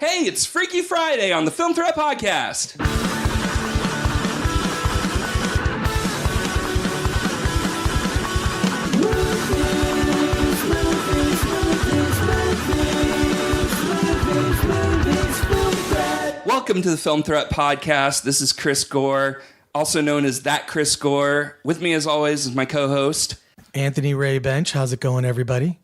Hey, it's Freaky Friday on the Film Threat Podcast. Welcome to the Film Threat Podcast. This is Chris Gore, also known as That Chris Gore. With me, as always, is my co-host, Anthony Ray Bench. How's it going, everybody?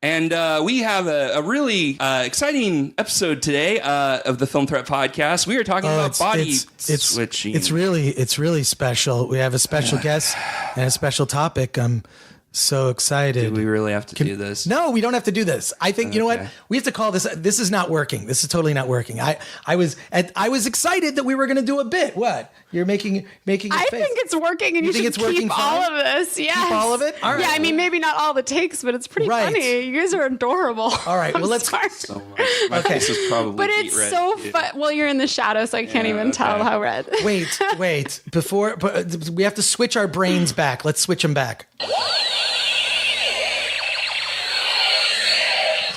And we have a really exciting episode today of the Film Threat Podcast. We are talking about body switching. It's really special. We have a special guest and a special topic. I'm so excited. Do we really have to do this? No, we don't have to do this. I think you know what? We have to call this. This is not working. This is totally not working. I was excited that we were going to do a bit. What? You're making a face. I think it's working, and you should keep all of this. Yes. Keep all of it? All right. Yeah, I mean, maybe not all the takes, but it's pretty funny. You guys are adorable. All right, well, let's... So much. My face is probably But it's red, so fun. Well, you're in the shadow, so I can't even tell how red. Wait. Before... we have to switch our brains back. Let's switch them back.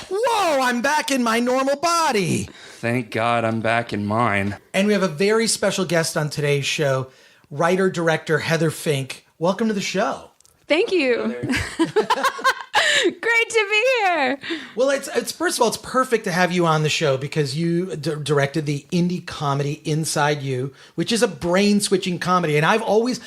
Whoa, I'm back in my normal body. Thank God I'm back in mine. And we have a very special guest on today's show, writer-director Heather Fink. Welcome to the show. Thank you. Great to be here. Well, it's first of all, it's perfect to have you on the show because you directed the indie comedy Inside You, which is a brain-switching comedy. And I've always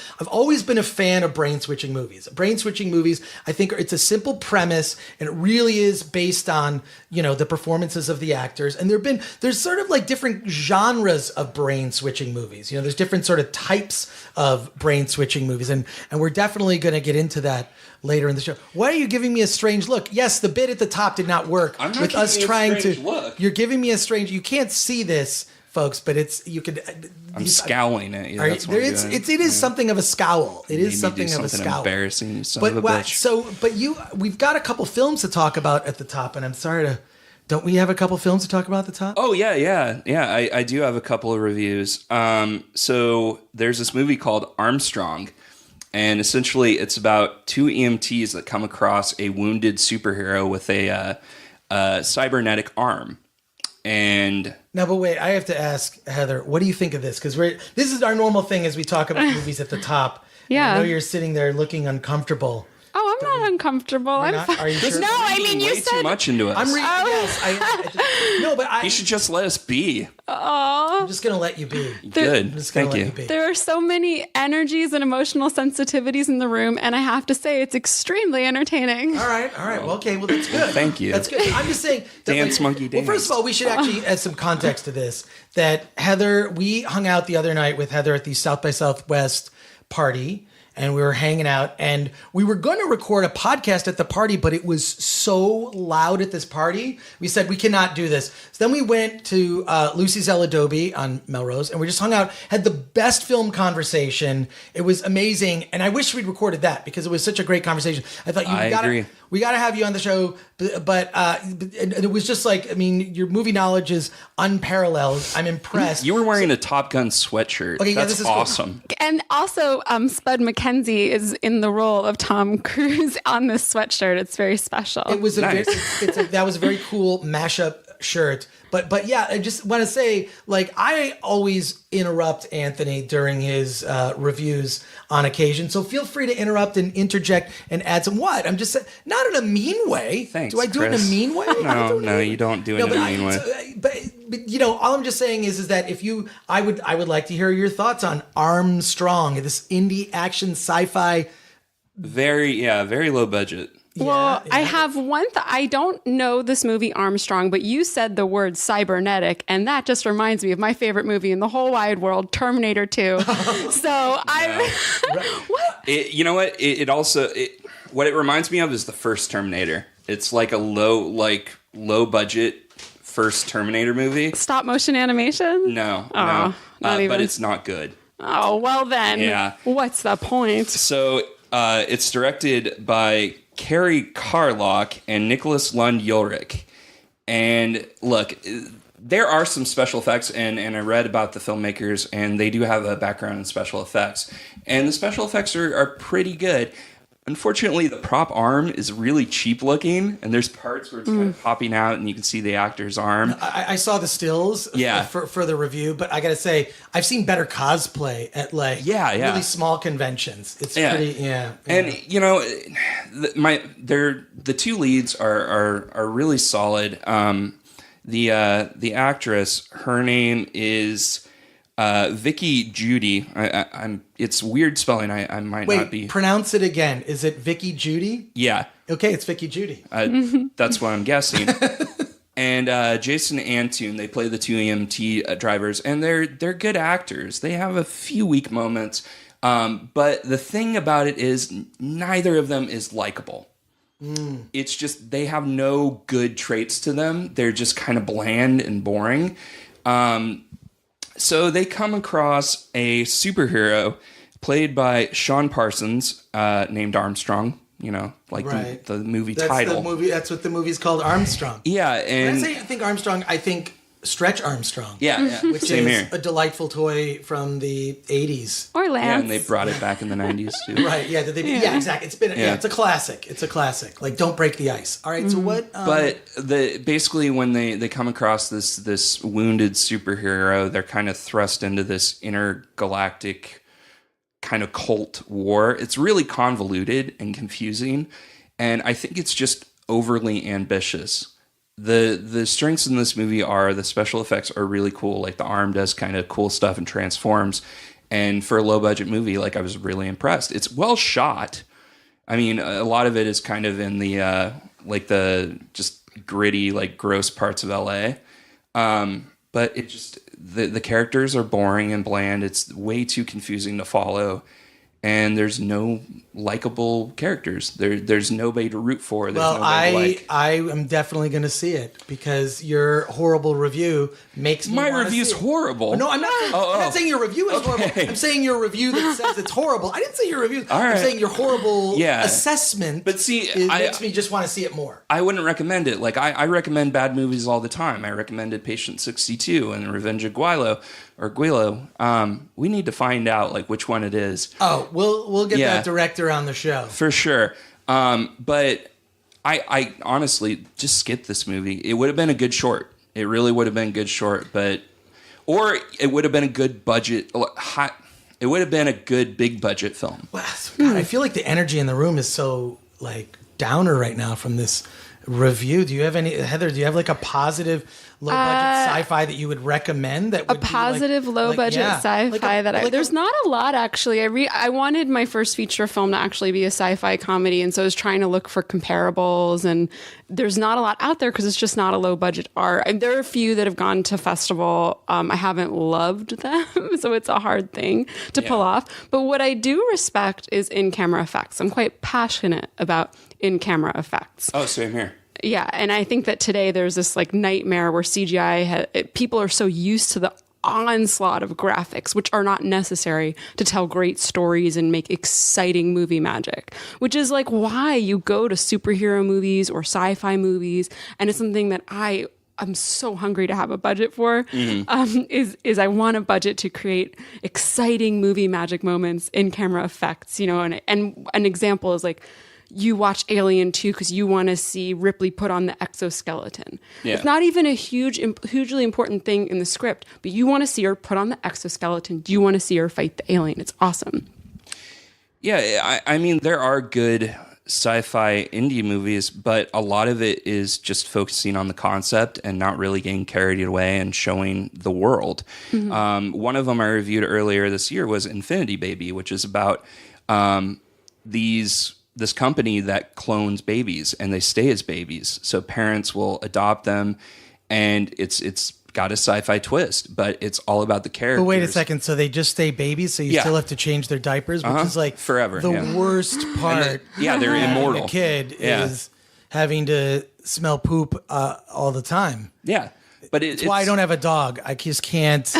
been a fan of brain-switching movies. Brain-switching movies, I think it's a simple premise, and it really is based on, the performances of the actors. And there's sort of like different genres of brain-switching movies. There's different sort of types of brain-switching movies. And we're definitely going to get into that later in the show. Why are you giving me a strange look? Yes, the bit at the top did not work. I'm not with us trying to look. You're giving me a strange. You can't see this, folks, but I'm scowling at you. That's what it is something of a scowl. It is something of a scowl. Embarrassing, you son of a bitch. We've got a couple films to talk about at the top, and I'm sorry to. Don't we have a couple films to talk about at the top? Oh yeah. I do have a couple of reviews. So there's this movie called Armstrong. And essentially, it's about two EMTs that come across a wounded superhero with a cybernetic arm. And now, but wait, I have to ask Heather, what do you think of this? Because this is our normal thing as we talk about movies at the top. Yeah, I know you're sitting there looking uncomfortable. Oh, I'm not uncomfortable. I'm fine. Are you sure? No, I mean, you said too much into us. No, you should just let us be. I'm just gonna let you be. Good. Thank you. There are so many energies and emotional sensitivities in the room, and I have to say it's extremely entertaining. All right. Well, okay. Well, that's good. Thank you. That's good. I'm just saying. Monkey dance. Well, first of all, we should actually add some context to this. That Heather, we hung out the other night with Heather at the South by Southwest party. And we were hanging out, and we were going to record a podcast at the party, but it was so loud at this party. We said, we cannot do this. So then we went to Lucy's El Adobe on Melrose, and we just hung out, had the best film conversation. It was amazing, and I wish we'd recorded that because it was such a great conversation. I thought we got to have you on the show, but it was just like, I mean, your movie knowledge is unparalleled. I'm impressed. You were wearing a Top Gun sweatshirt. Okay, that's this is awesome. Cool. And also, Spud McKenzie is in the role of Tom Cruise on this sweatshirt. It's very special. It was nice. That was a very cool mashup shirt. But yeah, I just want to say, like, I always interrupt Anthony during his reviews on occasion. So feel free to interrupt and interject and add some what? I'm just saying, not in a mean way. Thanks, do I do Chris. it in a mean way? No, you don't do it in a mean way. But all I'm just saying is that if I would like to hear your thoughts on Armstrong, this indie action sci-fi. Very low budget. Well, I have one I don't know this movie Armstrong, but you said the word cybernetic, and that just reminds me of my favorite movie in the whole wide world, Terminator 2. What? You know what? What it reminds me of is the first Terminator. It's like a low budget first Terminator movie. Stop motion animation? No. Not even. But it's not good. Oh, well then. Yeah. What's the point? So it's directed by Carrie Carlock and Nicholas Lund Ulrich. And look, there are some special effects, and I read about the filmmakers, and they do have a background in special effects. And the special effects are pretty good. Unfortunately, the prop arm is really cheap looking, and there's parts where it's kind of popping out, and you can see the actor's arm. I saw the stills for the review, but I gotta say, I've seen better cosplay at really small conventions. It's pretty, And you know, the two leads are really solid. The actress, her name is Vicky Judy. It's weird spelling. I might not be. Pronounce it again. Is it Vicky Judy? Yeah. Okay, it's Vicky Judy. That's what I'm guessing. And Jason Antoon, they play the two EMT drivers, and they're good actors. They have a few weak moments, but the thing about it is neither of them is likable. It's just they have no good traits to them. They're just kind of bland and boring. So they come across a superhero played by Sean Parsons, named Armstrong. You know, like the movie title. That's what the movie's called, Armstrong. Yeah, and when I think Armstrong, I think Stretch Armstrong. Yeah, which is a delightful toy from the 80s. Or Lance. Yeah, and they brought it back in the 90s too. Right, yeah. Exactly. It's been it's a classic. It's a classic. Like, don't break the ice. All right, so what... But basically when they come across this wounded superhero, they're kind of thrust into this intergalactic kind of cult war. It's really convoluted and confusing, and I think it's just overly ambitious. The strengths in this movie are the special effects are really cool. Like, the arm does kind of cool stuff and transforms. And for a low budget movie, like, I was really impressed. It's well shot. I mean, a lot of it is kind of in the the just gritty, like, gross parts of LA. But it just the characters are boring and bland. It's way too confusing to follow. And there's no likable characters. There's nobody to root for. There's I am definitely going to see it because your horrible review makes me. My review's horrible. No, I'm not. I'm not saying your review is horrible. I'm saying your review that says it's horrible. I didn't say your review. I'm saying your horrible assessment. But see, makes me just want to see it more. I wouldn't recommend it. Like, I recommend bad movies all the time. I recommended Patient 62 and Revenge of Guilo. We need to find out, like, which one it is. Oh, we'll get that director on the show for sure. But I honestly just skip this movie. It would have been a good short. It really would have been a good short, or it would have been a good budget. It would have been a good big budget film. Well, God, I feel like the energy in the room is so, like, downer right now from this review. Do you have any, Heather? Do you have, like, a positive low budget sci-fi that you would recommend? That would a positive low budget sci-fi there's not a lot, actually. I wanted my first feature film to actually be a sci-fi comedy, and so I was trying to look for comparables, and there's not a lot out there because it's just not a low budget art. And there are a few that have gone to festival. I haven't loved them, so it's a hard thing to pull off. But what I do respect is in-camera effects. I'm quite passionate about in-camera effects. Oh, same here. Yeah, and I think that today there's this, like, nightmare where CGI people are so used to the onslaught of graphics, which are not necessary to tell great stories and make exciting movie magic, which is, like, why you go to superhero movies or sci-fi movies, and it's something that I'm so hungry to have a budget for, is I want a budget to create exciting movie magic moments, in-camera effects, you know, and an example is, like, you watch Alien 2 because you want to see Ripley put on the exoskeleton. Yeah. It's not even a hugely important thing in the script, but you want to see her put on the exoskeleton. You want to see her fight the alien. It's awesome. Yeah, I mean, there are good sci-fi indie movies, but a lot of it is just focusing on the concept and not really getting carried away and showing the world. Mm-hmm. One of them I reviewed earlier this year was Infinity Baby, which is about this company that clones babies, and they stay as babies. So parents will adopt them, and it's got a sci-fi twist, but it's all about the characters. But wait a second, so they just stay babies, so you still have to change their diapers, which is, like, forever. The worst part. They're immortal. A kid is having to smell poop all the time. Yeah, but it's why I don't have a dog. I just can't.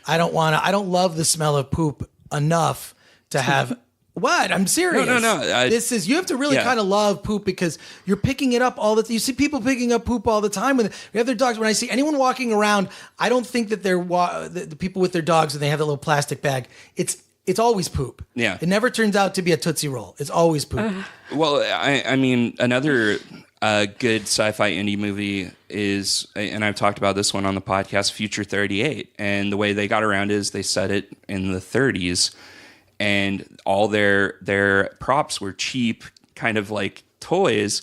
I don't love the smell of poop enough to have. What? I'm serious. No. You have to really kind of love poop because you're picking it up all the time. You see people picking up poop all the time. When they have their dogs. When I see anyone walking around, I don't think that they're the people with their dogs and they have that little plastic bag. It's it's always poop. Yeah. It never turns out to be a Tootsie Roll. It's always poop. Well, I mean, another good sci-fi indie movie is, and I've talked about this one on the podcast, Future 38. And the way they got around is they set it in the 30s, and all their props were cheap, kind of like toys,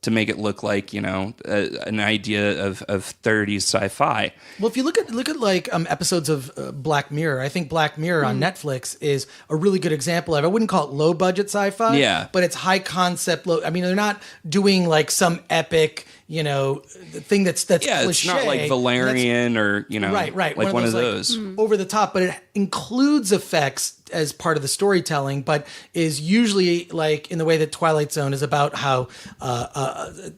to make it look like, you know, an idea of 30s sci-fi. Well, if you look at like episodes of Black Mirror, I think Black Mirror on Netflix is a really good example of. I wouldn't call it low budget sci-fi, but it's high concept. I mean, they're not doing like some epic, you know, thing that's cliche. It's not like Valerian or, you know, right, like one of those. Over the top, but it includes effects as part of the storytelling, but is usually like in the way that Twilight Zone is about how,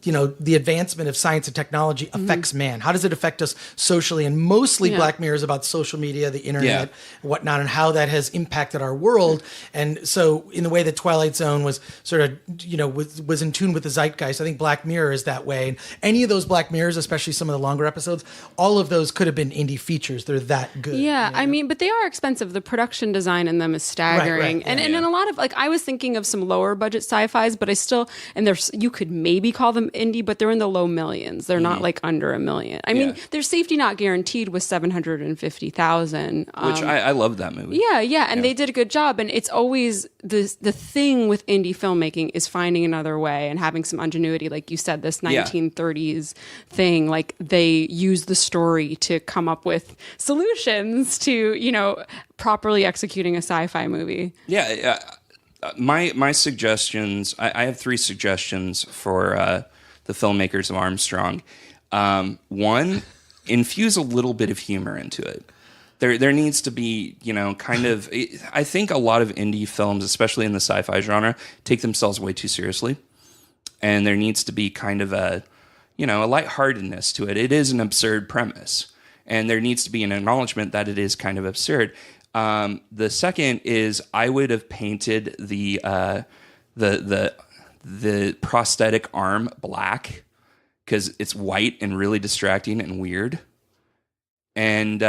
you know, the advancement of science and technology affects man. How does it affect us socially? And mostly Black Mirror is about social media, the internet, and whatnot, and how that has impacted our world. And so in the way that Twilight Zone was sort of, you know, was in tune with the zeitgeist, I think Black Mirror is that way. And any of those Black Mirrors, especially some of the longer episodes, all of those could have been indie features. They're that good. Yeah, you know? I mean, but they are expensive. The production design in them is staggering. Right. And in a lot of, like, I was thinking of some lower budget sci-fis, but I still, and there's, you could maybe call them indie, but they're in the low millions. They're not like under $1 million. I mean, their safety not guaranteed was $750,000. Which I love that movie. Yeah. And they did a good job. And it's always the thing with indie filmmaking is finding another way and having some ingenuity. Like you said, this 1930s thing, like they use the story to come up with solutions to, you know, properly executing a sci-fi movie. Yeah. My suggestions, I have 3 suggestions for the filmmakers of Armstrong. One, infuse a little bit of humor into it. There needs to be, you know, kind of, I think a lot of indie films, especially in the sci-fi genre, take themselves way too seriously. And there needs to be kind of a, you know, a lightheartedness to it. It is an absurd premise. And there needs to be an acknowledgement that it is kind of absurd. The second is I would have painted the prosthetic arm black because it's white and really distracting and weird. And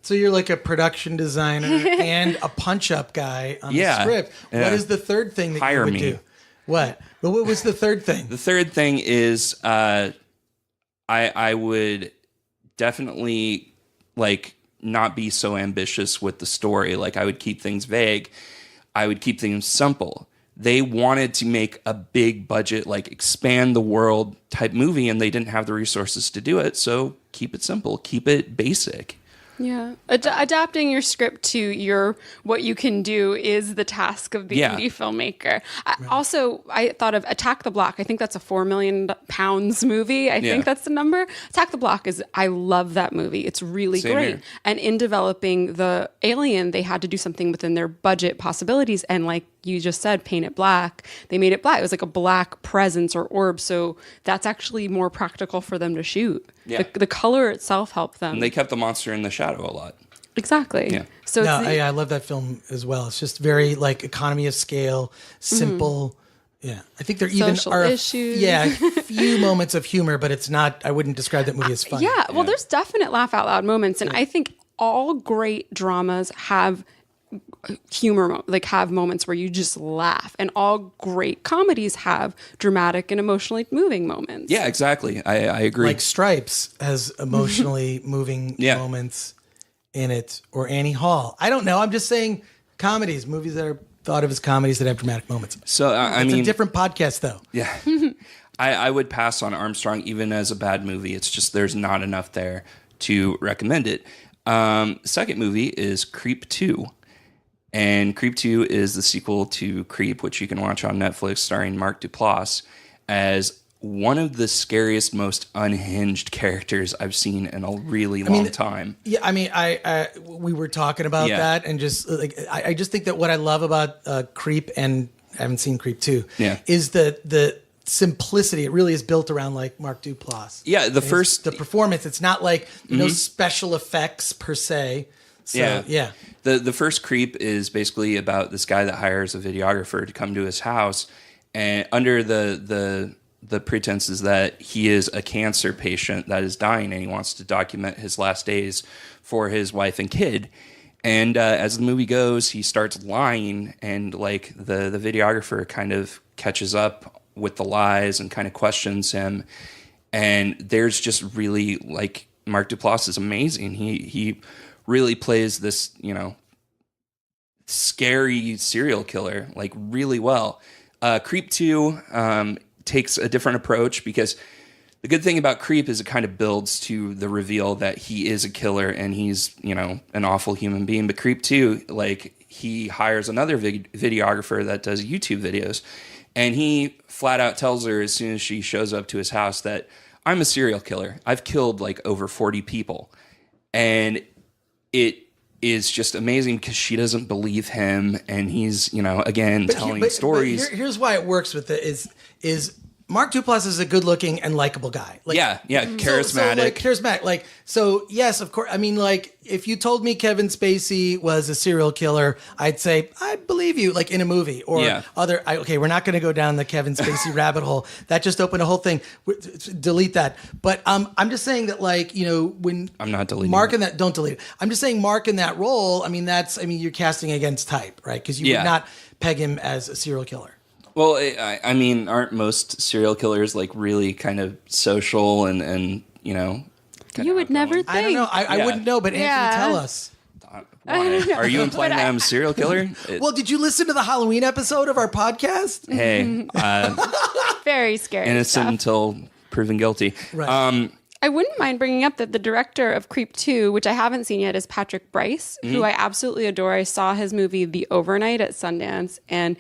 so you're like a production designer and a punch-up guy on the script. What is the third thing that you would do? What? Well, what was the third thing? The third thing is I would definitely like not be so ambitious with the story. Like I would keep things vague. I would keep things simple. They wanted to make a big budget, like expand the world type movie, and they didn't have the resources to do it. So keep it simple, keep it basic. Yeah. Adapting your script to what you can do is the task of the indie filmmaker. I thought of Attack the Block. I think that's a £4 million movie. I think that's the number. Attack the Block I love that movie. It's really great. Here. And in developing the alien, they had to do something within their budget possibilities. And like you just said, paint it black. They made it black. It was like a black presence or orb. So that's actually more practical for them to shoot. Yeah. The color itself helped them. And they kept the monster in the shadow a lot. Exactly. Yeah. So I love that film as well. It's just very like economy of scale, simple. Yeah. I think there even social are issues. a few moments of humor, but it's not, I wouldn't describe that movie as funny. Well, there's definite laugh out loud moments. And I think all great dramas have humor, like have moments where you just laugh, and all great comedies have dramatic and emotionally moving moments. Yeah, exactly. I agree. Like Stripes has emotionally moving moments in it, or Annie Hall. I don't know. I'm just saying movies that are thought of as comedies that have dramatic moments. So it's a different podcast though. Yeah. I would pass on Armstrong even as a bad movie. It's just there's not enough there to recommend it. Second movie is Creep 2. And Creep 2 is the sequel to Creep, which you can watch on Netflix, starring Mark Duplass as one of the scariest, most unhinged characters I've seen in a really long time. Yeah, I mean, we were talking about that, and just like I just think that what I love about Creep, and I haven't seen Creep 2, is the simplicity. It really is built around like Mark Duplass. Yeah, the performance. It's not like no special effects per se. So, yeah. The first Creep is basically about this guy that hires a videographer to come to his house, and under the pretenses that he is a cancer patient that is dying, and he wants to document his last days for his wife and kid. And as the movie goes, he starts lying, and like the videographer kind of catches up with the lies and kind of questions him. And there's just really, like, Mark Duplass is amazing. He really plays this, you know, scary serial killer like really well. Creep 2 takes a different approach, because the good thing about Creep is it kind of builds to the reveal that he is a killer and he's, you know, an awful human being. But Creep 2, like, he hires another videographer that does YouTube videos, and he flat out tells her as soon as she shows up to his house that I'm a serial killer. I've killed like over 40 people. And it is just amazing because she doesn't believe him, and he's, you know, again, telling stories. But here's why it works with it is Mark Duplass is a good-looking and likable guy. Like, charismatic. Charismatic. So yes, of course. I mean, like, if you told me Kevin Spacey was a serial killer, I'd say I believe you. Like in a movie or other. Okay, we're not going to go down the Kevin Spacey rabbit hole. That just opened a whole thing. Delete that. But I'm just saying that, like, you know, when I'm not deleting Mark in that. Don't delete it. I'm just saying Mark in that role. I mean, you're casting against type, right? Because you would not peg him as a serial killer. Well, I mean, aren't most serial killers like really kind of social and you know? You would never think. I don't know. I wouldn't know, but Anthony, tell us. Why? Are you implying that I'm a serial killer? Well, did you listen to the Halloween episode of our podcast? Hey, very scary. Innocent stuff. until proven guilty. Right. I wouldn't mind bringing up that the director of Creep 2, which I haven't seen yet, is Patrick Brice, who I absolutely adore. I saw his movie The Overnight at Sundance, and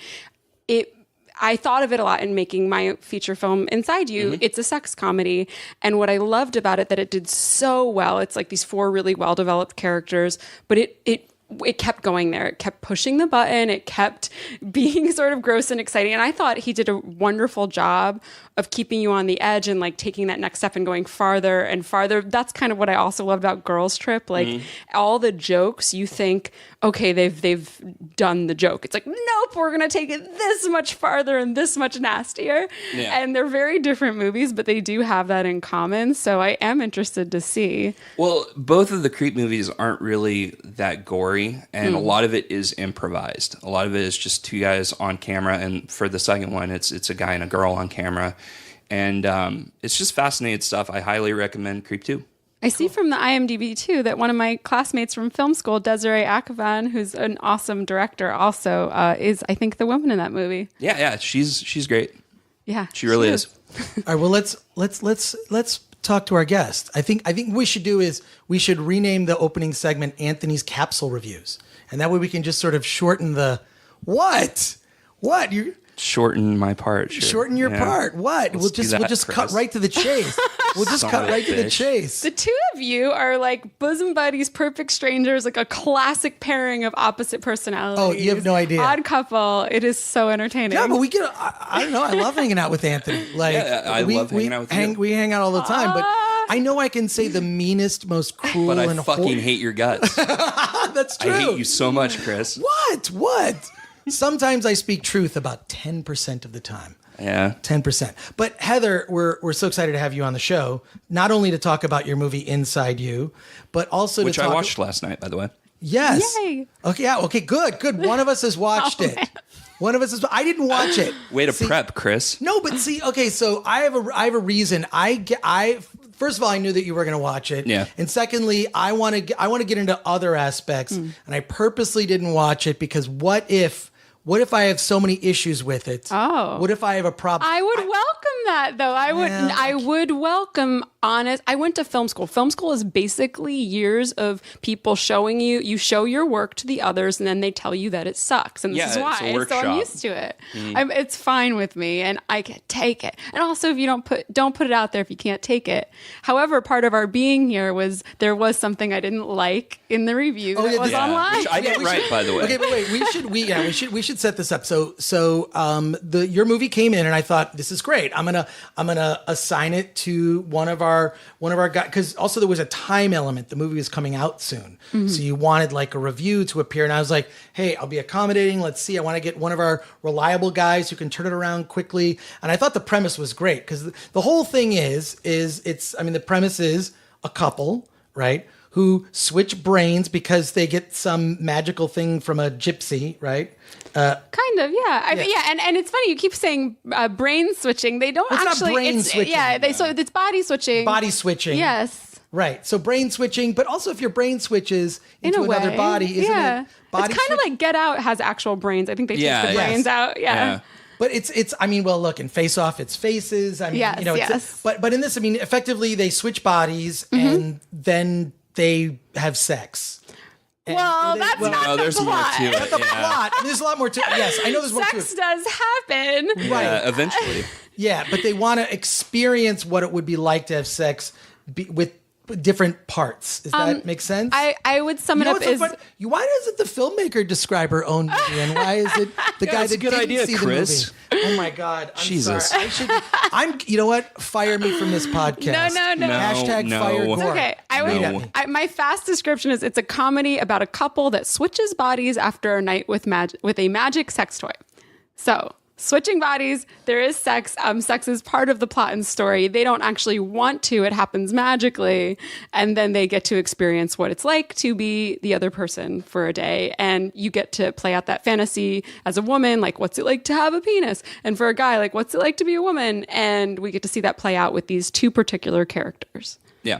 I thought of it a lot in making my feature film Inside You. It's a sex comedy. And what I loved about it, that it did so well. It's like these 4 really well-developed characters, but it kept going there. It kept pushing the button. It kept being sort of gross and exciting. And I thought he did a wonderful job of keeping you on the edge and like taking that next step and going farther and farther. That's kind of what I also love about Girls Trip. Like all the jokes, you think, okay, they've done the joke. It's like, nope, we're going to take it this much farther and this much nastier. Yeah. And they're very different movies, but they do have that in common. So I am interested to see. Well, both of the Creep movies aren't really that gory, and a lot of it is improvised. A lot of it is just 2 guys on camera, and for the second one, it's a guy and a girl on camera. And it's just fascinating stuff. I highly recommend Creep 2. I see from the IMDb, too, that one of my classmates from film school, Desiree Akavan, who's an awesome director also, is, I think, the woman in that movie. Yeah, she's great. Yeah. She really is. All right, well, let's talk to our guest. I think what we should do is we should rename the opening segment Anthony's Capsule Reviews. And that way we can just sort of shorten the... What? You shorten my part. Sure. Shorten your part. What? We'll just cut right to the chase. We'll just cut right to the chase. The two of you are like bosom buddies, perfect strangers, like a classic pairing of opposite personalities. Oh, you have no idea. Odd couple. It is so entertaining. Yeah, but we get. I don't know. I love hanging out with Anthony. Like, I love hanging out with you. We hang out all the time, but I know I can say the meanest, most cruel, but I fucking hate your guts. That's true. I hate you so much, Chris. What? Sometimes I speak truth about 10% of the time. Yeah. 10%. But Heather, we're so excited to have you on the show, not only to talk about your movie Inside You, but also which I watched last night, by the way. Yes. Yay. Okay, yeah, okay, good. One of us has watched it. Man. One of us I didn't watch it. Way to prep, Chris. No, but see, okay, so I have a reason. First of all, I knew that you were going to watch it. Yeah. And secondly, I want to get into other aspects, and I purposely didn't watch it because what if I have so many issues with it? Oh. What if I have a problem? I would welcome that, though. I would welcome honest. I went to film school. Film school is basically years of people showing you show your work to the others, and then they tell you that it sucks. And this is why. It's a so I'm used to it. It's fine with me, and I can take it. And also, if you don't put it out there if you can't take it. However, part of our being here was there was something I didn't like in the review that was online. Which I get right, by the way. Okay, but wait, we should set this up. So your movie came in, and I thought this is great. I'm gonna assign it to one of our guys, because also there was a time element. The movie was coming out soon, so you wanted like a review to appear, and I was like, hey, I'll be accommodating. Let's see. I want to get one of our reliable guys who can turn it around quickly. And I thought the premise was great because the whole thing is the premise is a couple, right, who switch brains because they get some magical thing from a gypsy, right? Kind of, yeah. And it's funny, you keep saying brain switching. They don't It's not actually. brain switching. Yeah, so it's body switching. Body switching. Yes. Right. So brain switching, but also if your brain switches In into a way. another body, isn't it? Body It's kind of like Get Out has actual brains. I think they take the yes. brains out. Yeah. But it's. I mean, well, look, in Face Off, it's faces. I mean, Yes, yes. But in this, I mean, effectively, they switch bodies and then they have sex. Well, that's not No, the there's more plot. to it. The Yeah. plot. There's a lot more to it. Yes, I know there's more to Sex it. does happen. Right. Yeah, eventually. Yeah, but they want to experience what it would be like to have sex with different parts. Does that make sense? I would sum it up as why doesn't the filmmaker describe her own movie, and why is it the guy that's a that good didn't idea, see Chris. the movie? Oh my God! I'm Jesus. sorry. You know what? Fire me from this podcast. No. Hashtag No. fire It's Gore. okay. No. My fast description is it's a comedy about a couple that switches bodies after a night with a magic sex toy. So switching bodies, there is sex. Sex is part of the plot and story. They don't actually want to. It happens magically. And then they get to experience what it's like to be the other person for a day. And you get to play out that fantasy as a woman, like what's it like to have a penis? And for a guy, like what's it like to be a woman? And we get to see that play out with these two particular characters. Yeah.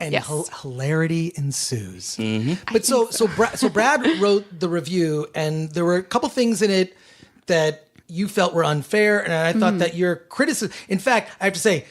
And Yes. hilarity ensues. Mm-hmm. But so Brad wrote the review, and there were a couple things in it that you felt were unfair, and I thought that your criticism. In fact, I have to say,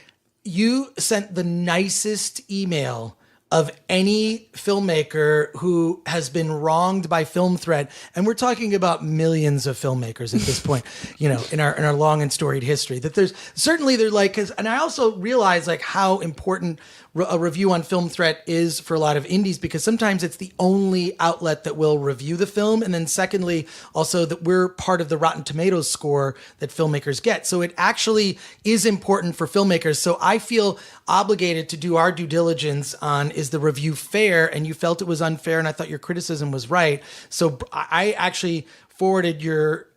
you sent the nicest email of any filmmaker who has been wronged by Film Threat, and we're talking about millions of filmmakers at this point, you know, in our long and storied history. That there's certainly they're like, and I also realize like how important a review on Film Threat is for a lot of indies, because sometimes it's the only outlet that will review the film, and then secondly, also that we're part of the Rotten Tomatoes score that filmmakers get. So it actually is important for filmmakers. So I feel obligated to do our due diligence on, is the review fair? And you felt it was unfair, and I thought your criticism was right. So I actually forwarded your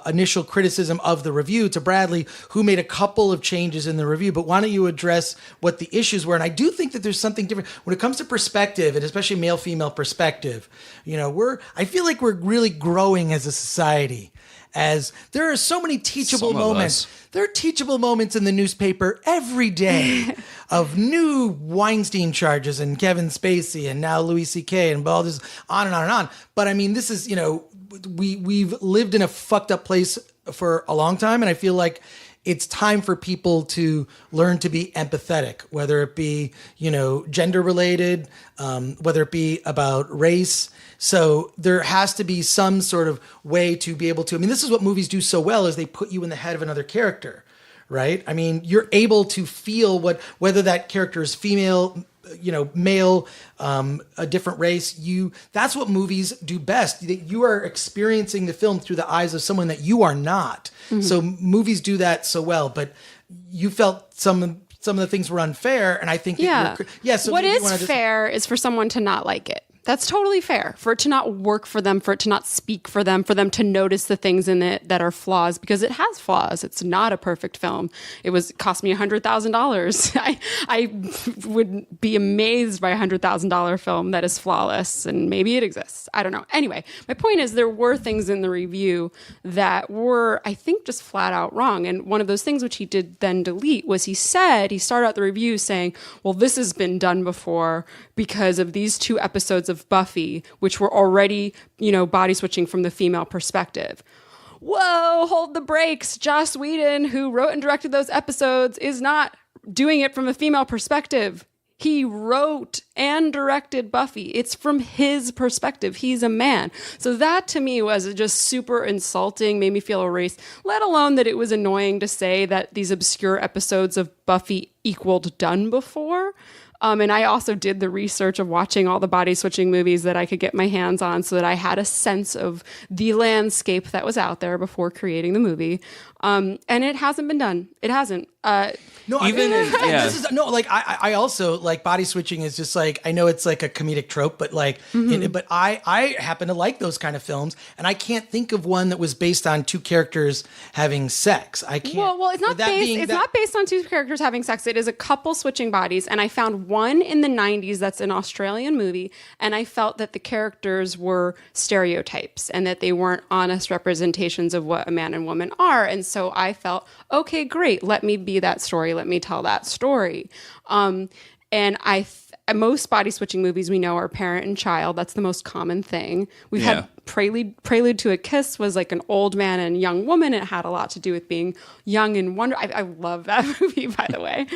initial criticism of the review to Bradley, who made a couple of changes in the review. But why don't you address what the issues were? And I do think that there's something different when it comes to perspective, and especially male-female perspective. You know, I feel like we're really growing as a society, as there are so many teachable Some of moments. us. There are teachable moments in the newspaper every day of new Weinstein charges and Kevin Spacey and now Louis C.K. and all this on and on and on. But I mean, this is, you know, we've lived in a fucked up place for a long time, and I feel like it's time for people to learn to be empathetic, whether it be, you know, gender related, whether it be about race. So there has to be some sort of way to be able to, I mean, this is what movies do so well, is they put you in the head of another character, right? I mean, you're able to feel whether that character is female, you know, male, a different race, that's what movies do best. You are experiencing the film through the eyes of someone that you are not. Mm-hmm. So movies do that so well, but you felt some of the things were unfair, and I think so what is fair is for someone to not like it. That's totally fair, for it to not work for them, for it to not speak for them to notice the things in it that are flaws, because it has flaws. It's not a perfect film. It cost me $100,000. I would be amazed by a $100,000 film that is flawless, and maybe it exists. I don't know. Anyway, my point is there were things in the review that were, I think, just flat out wrong. And one of those things which he did then delete was he started out the review saying, well, this has been done before because of these 2 episodes of Buffy, which were already, you know, body switching from the female perspective. Whoa, hold the brakes. Joss Whedon, who wrote and directed those episodes, is not doing it from a female perspective. He wrote and directed Buffy. It's from his perspective. He's a man. So that to me was just super insulting, made me feel erased, let alone that it was annoying to say that these obscure episodes of Buffy equaled done before. And I also did the research of watching all the body switching movies that I could get my hands on so that I had a sense of the landscape that was out there before creating the movie. And it hasn't been done. It hasn't. No, I also like body switching is just like, I know it's like a comedic trope, but like, but I happen to like those kind of films, and I can't think of one that was based on 2 characters having sex. I can't. Well, it's not based on 2 characters having sex. It is a couple switching bodies, and I found one in the 90s that's an Australian movie, and I felt that the characters were stereotypes and that they weren't honest representations of what a man and woman are. And so I felt, okay, great, let me be that story, let me tell that story. Most body switching movies we know are parent and child. That's the most common thing. We've had Prelude to a Kiss was like an old man and young woman. It had a lot to do with being young and wonder. I love that movie, by the way.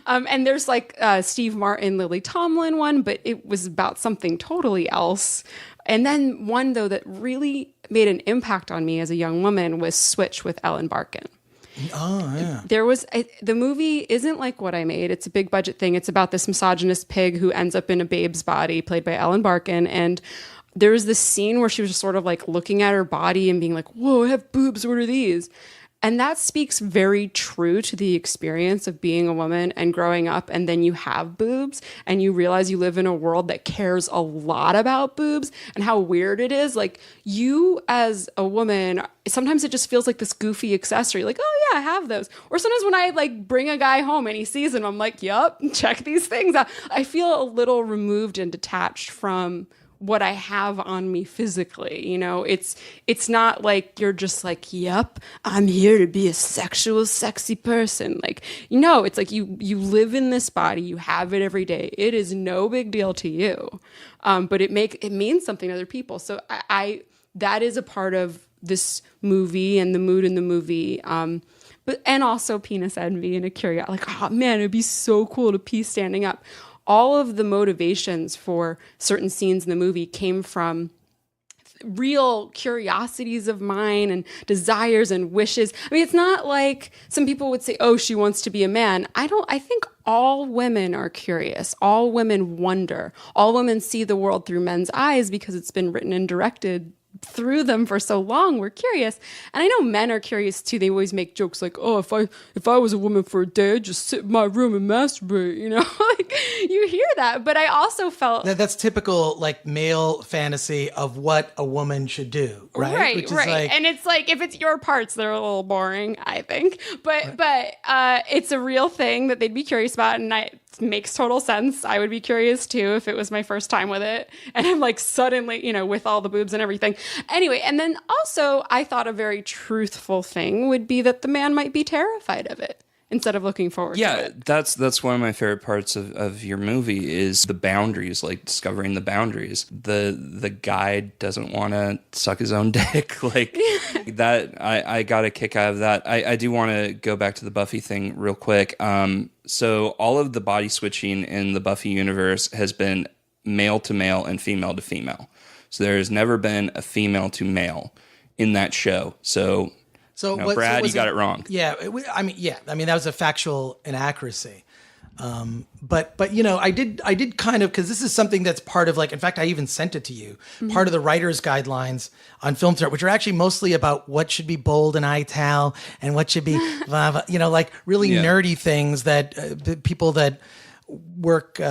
And there's like Steve Martin, Lily Tomlin one, but it was about something totally else. And then one, though, that really made an impact on me as a young woman was Switch with Ellen Barkin. Oh, yeah. The movie isn't like What I Made. It's a big budget thing. It's about this misogynist pig who ends up in a babe's body, played by Ellen Barkin. And there was this scene where she was just sort of like looking at her body and being like, whoa, I have boobs. What are these? And that speaks very true to the experience of being a woman and growing up. And then you have boobs and you realize you live in a world that cares a lot about boobs and how weird it is. Like, you as a woman, sometimes it just feels like this goofy accessory. Like, oh yeah, I have those. Or sometimes when I like bring a guy home and he sees them, I'm like, yup, check these things out. I feel a little removed and detached from what I have on me physically. You know, it's not like you're just like, yep, I'm here to be a sexual, sexy person. Like, you know, it's like you live in this body, you have it every day. It is no big deal to you. But it means something to other people. So I that is a part of this movie and the mood in the movie. And also penis envy and a curiosity. Like, oh man, it'd be so cool to pee standing up. All of the motivations for certain scenes in the movie came from real curiosities of mine and desires and wishes. I mean, it's not like some people would say, oh, she wants to be a man. I think all women are curious. All women wonder. All women see the world through men's eyes because it's been written and directed through them for so long. We're curious. And I know men are curious too. They always make jokes like, oh, if I was a woman for a day, I'd just sit in my room and masturbate, you know? Like, you hear that. But I also felt that's typical like male fantasy of what a woman should do, right? Right. Which is like, and it's like, if it's your parts, they're a little boring, I think. But it's a real thing that they'd be curious about, and it makes total sense. I would be curious too if it was my first time with it. And I'm like suddenly, you know, with all the boobs and everything. Anyway, and then also I thought a very truthful thing would be that the man might be terrified of it instead of looking forward to it. Yeah, that's one of my favorite parts of your movie is the boundaries, like discovering the boundaries. The guy doesn't want to suck his own dick. Like that, I got a kick out of that. I do want to go back to the Buffy thing real quick. So all of the body switching in the Buffy universe has been male to male and female to female. So there has never been a female to male in that show. So Brad, you got it wrong. Yeah, I mean, that was a factual inaccuracy. But you know, I did kind of, because this is something that's part of like, in fact, I even sent it to you, part of the writer's guidelines on film threat, which are actually mostly about what should be bold and ital and what should be, you know, like really nerdy things that people that work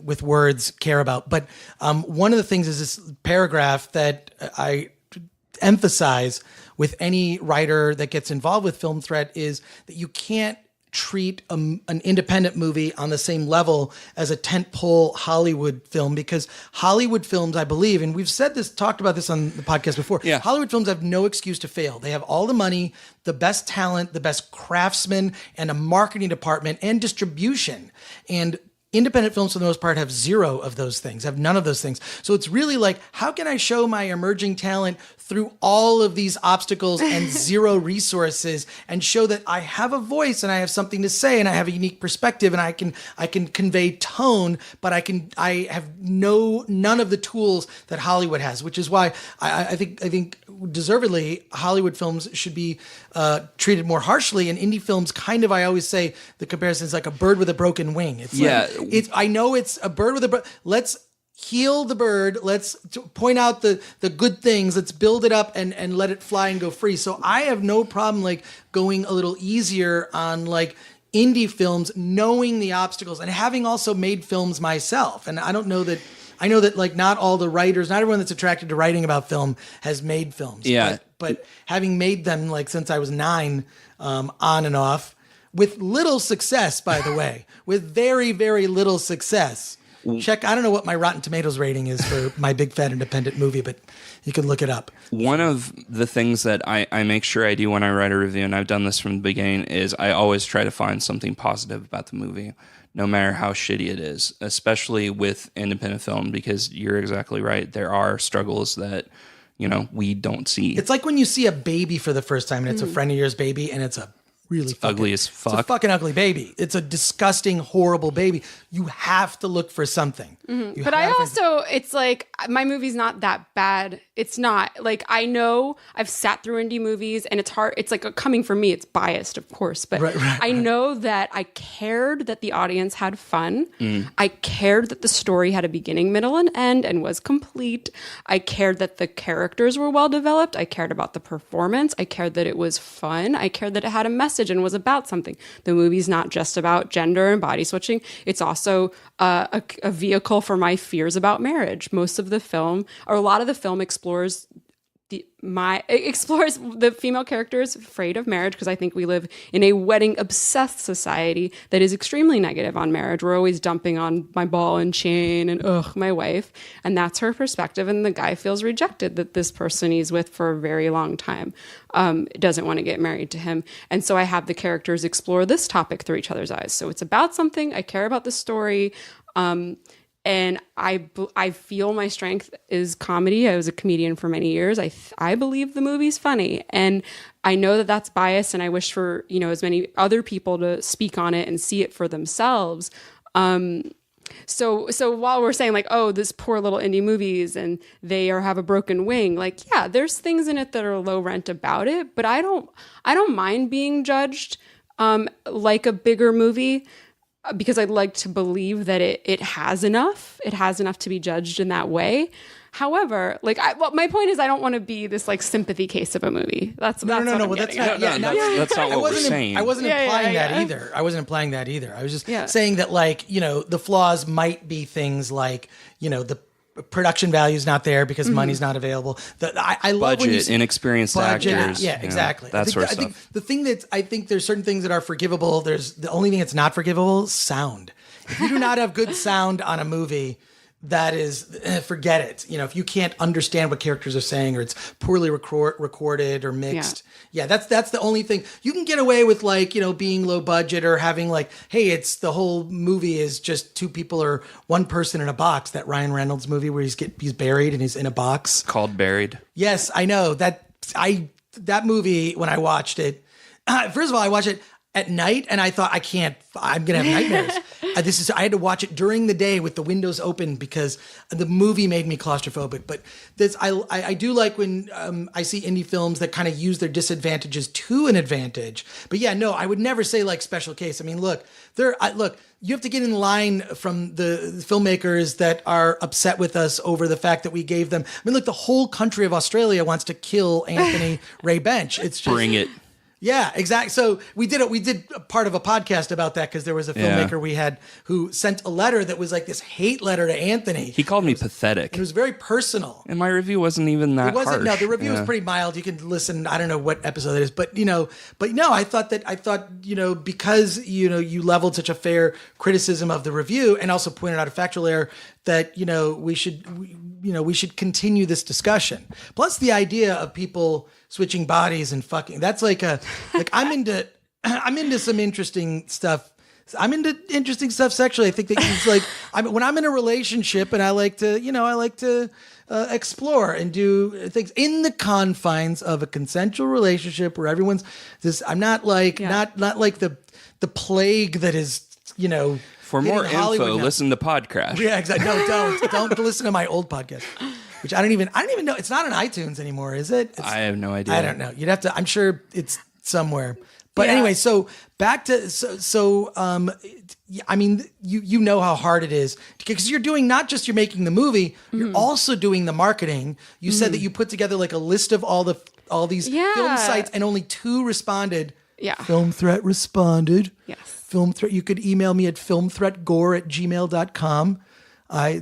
with words care about. But one of the things is this paragraph that I emphasize with any writer that gets involved with film threat is that you can't treat an independent movie on the same level as a tentpole Hollywood film, because Hollywood films, I believe, and we've talked about this on the podcast before, Hollywood films have no excuse to fail. They have all the money, the best talent, the best craftsmen, and a marketing department and distribution. And independent films, for the most part, have zero of those things, have none of those things. So it's really like, how can I show my emerging talent through all of these obstacles and zero resources, and show that I have a voice and I have something to say and I have a unique perspective and I can convey tone, but I have none of the tools that Hollywood has, which is why I think deservedly Hollywood films should be treated more harshly, and indie films kind of, I always say the comparison is like a bird with a broken wing. I know it's a bird with let's heal the bird. Let's point out the good things. Let's build it up and let it fly and go free. So I have no problem like going a little easier on like indie films, knowing the obstacles and having also made films myself. And I know that like not all the writers, not everyone that's attracted to writing about film has made films. Yeah. But having made them like since I was 9, on and off, with little success, by the way, with very, very little success. Check, I don't know what my Rotten Tomatoes rating is for my big fat independent movie, but you can look it up. One of the things that I make sure I do when I write a review, and I've done this from the beginning, is I always try to find something positive about the movie, no matter how shitty it is, especially with independent film, because you're exactly right. There are struggles that, we don't see. It's like when you see a baby for the first time and it's a friend of yours baby and it's a really ugly as fuck. It's a fucking ugly baby. It's a disgusting, horrible baby. You have to look for something. Mm-hmm. But it's like, my movie's not that bad. It's not. Like, I know I've sat through indie movies and it's hard. It's like coming from me. It's biased, of course. But I know that I cared that the audience had fun. I cared that the story had a beginning, middle, and end and was complete. I cared that the characters were well developed. I cared about the performance. I cared that it was fun. I cared that it had a message and was about something. The movie's not just about gender and body switching. It's also a vehicle for my fears about marriage. Most of the film, or a lot of the film, explores the female characters afraid of marriage, because I think we live in a wedding obsessed society that is extremely negative on marriage. We're always dumping on my ball and chain and my wife, and that's her perspective. And the guy feels rejected that this person he's with for a very long time doesn't want to get married to him. And so I have the characters explore this topic through each other's eyes. So it's about something. I care about the story. And I feel my strength is comedy. I was a comedian for many years. I believe the movie's funny, and I know that that's biased. And I wish for as many other people to speak on it and see it for themselves. So while we're saying like, oh, this poor little indie movies and they have a broken wing, like, yeah, there's things in it that are low rent about it, but I don't mind being judged like a bigger movie. Because I'd like to believe that it has enough. It has enough to be judged in that way. However, my point is, I don't want to be this like sympathy case of a movie. That's not what we're saying. I wasn't implying that either. I wasn't implying that either. I was just saying that the flaws might be things like the production value is not there because money's not available. I love when you see inexperienced actors. Yeah, exactly. That sort of stuff. I think the thing that I think there's certain things that are forgivable. There's the only thing that's not forgivable is sound. If you do not have good sound on a movie, that is, forget it. If you can't understand what characters are saying, or it's poorly recorded or mixed, that's the only thing. You can get away with being low budget or having hey, it's the whole movie is just two people or one person in a box. That Ryan Reynolds movie where he's buried and he's in a box called Buried. Yes, I know that movie when I watched it. First of all, I watched it at night, and I thought, I'm going to have nightmares. I had to watch it during the day with the windows open because the movie made me claustrophobic. But I do like when I see indie films that kind of use their disadvantages to an advantage. But yeah, no, I would never say special case. I mean, look, you have to get in line from the filmmakers that are upset with us over the fact that we gave them. I mean, look, the whole country of Australia wants to kill Anthony Ray Bench. It's just, bring it. Yeah, exactly. So we did a part of a podcast about that because there was a filmmaker we had who sent a letter that was like this hate letter to Anthony. He called me pathetic. It was very personal. And my review wasn't even that harsh. No, the review was pretty mild. You can listen. I don't know what episode it is, but no, I thought because you leveled such a fair criticism of the review and also pointed out a factual error that we should continue this discussion. Plus the idea of people switching bodies and fucking, that's I'm into some interesting stuff. I'm into interesting stuff sexually. I think that when I'm in a relationship and I like to explore and do things in the confines of a consensual relationship where everyone's this. I'm not not like the plague that is, For more info, listen to Podcrash. Yeah, exactly. No, don't listen to my old podcast, which I don't even know. It's not on iTunes anymore, is it? I have no idea. I don't know. You'd have to. I'm sure it's somewhere. But anyway, so back to I mean, you know how hard it is because you're making the movie, you're also doing the marketing. You said that you put together a list of all these film sites and only 2 responded. Yeah. Film Threat responded. Yes. Film Threat. You could email me at filmthreatgore@gmail.com. I'll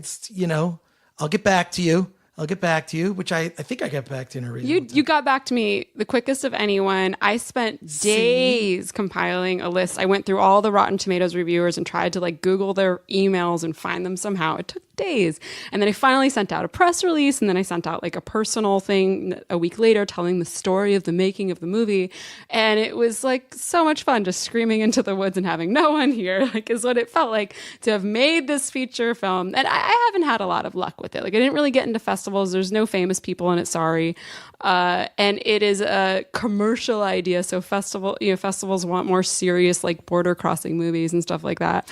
get back to you. I'll get back to you, which I think I got back to you in a reasonable time. You got back to me the quickest of anyone. I spent days compiling a list. I went through all the Rotten Tomatoes reviewers and tried to like Google their emails and find them somehow. It took days. And then I finally sent out a press release, and then I sent out like a personal thing a week later telling the story of the making of the movie. And it was like so much fun just screaming into the woods and having no one here, like is what it felt like to have made this feature film. And I haven't had a lot of luck with it. Like I didn't really get into festivals. There's no famous people in it, sorry. And it is a commercial idea. So festivals want more serious, like border crossing movies and stuff like that.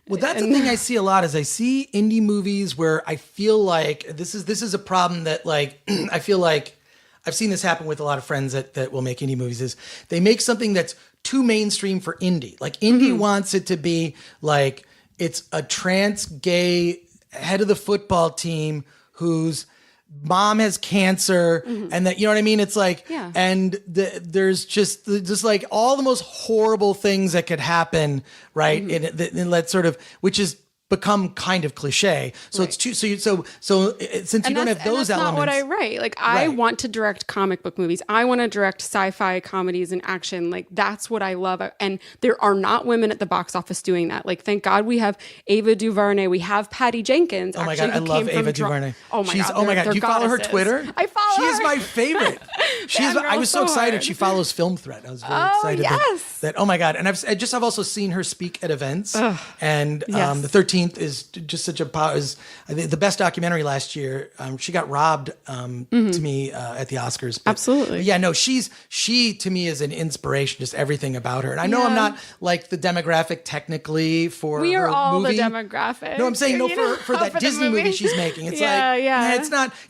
Well, that's the thing I see a lot is I see indie movies where I feel like this is a problem that like I feel like I've seen this happen with a lot of friends that will make indie movies is they make something that's too mainstream for indie. Like indie wants it to be like it's a trans gay head of the football team whose mom has cancer and that, you know what I mean? It's like, and there's just like all the most horrible things that could happen, right? And that sort of, which is become kind of cliche. So it's too, since you don't have those elements. That's not what I write. Like I want to direct comic book movies. I want to direct sci-fi comedies and action. Like that's what I love. And there are not women at the box office doing that. Like thank God we have Ava DuVernay. We have Patty Jenkins. Oh my God, I love Ava DuVernay. Oh my God. Do you follow her Twitter? I follow her. She's my favorite. I was so excited. She follows Film Threat. I was very excited that, oh my God. And I've also seen her speak at events. And the 13th is just such the best documentary last year. She got robbed to me at the Oscars. But, absolutely. Yeah, no, she to me is an inspiration, just everything about her. And I know I'm not like the demographic technically for we are her all movie. the demographic. No, I'm saying for that Disney movie she's making. It's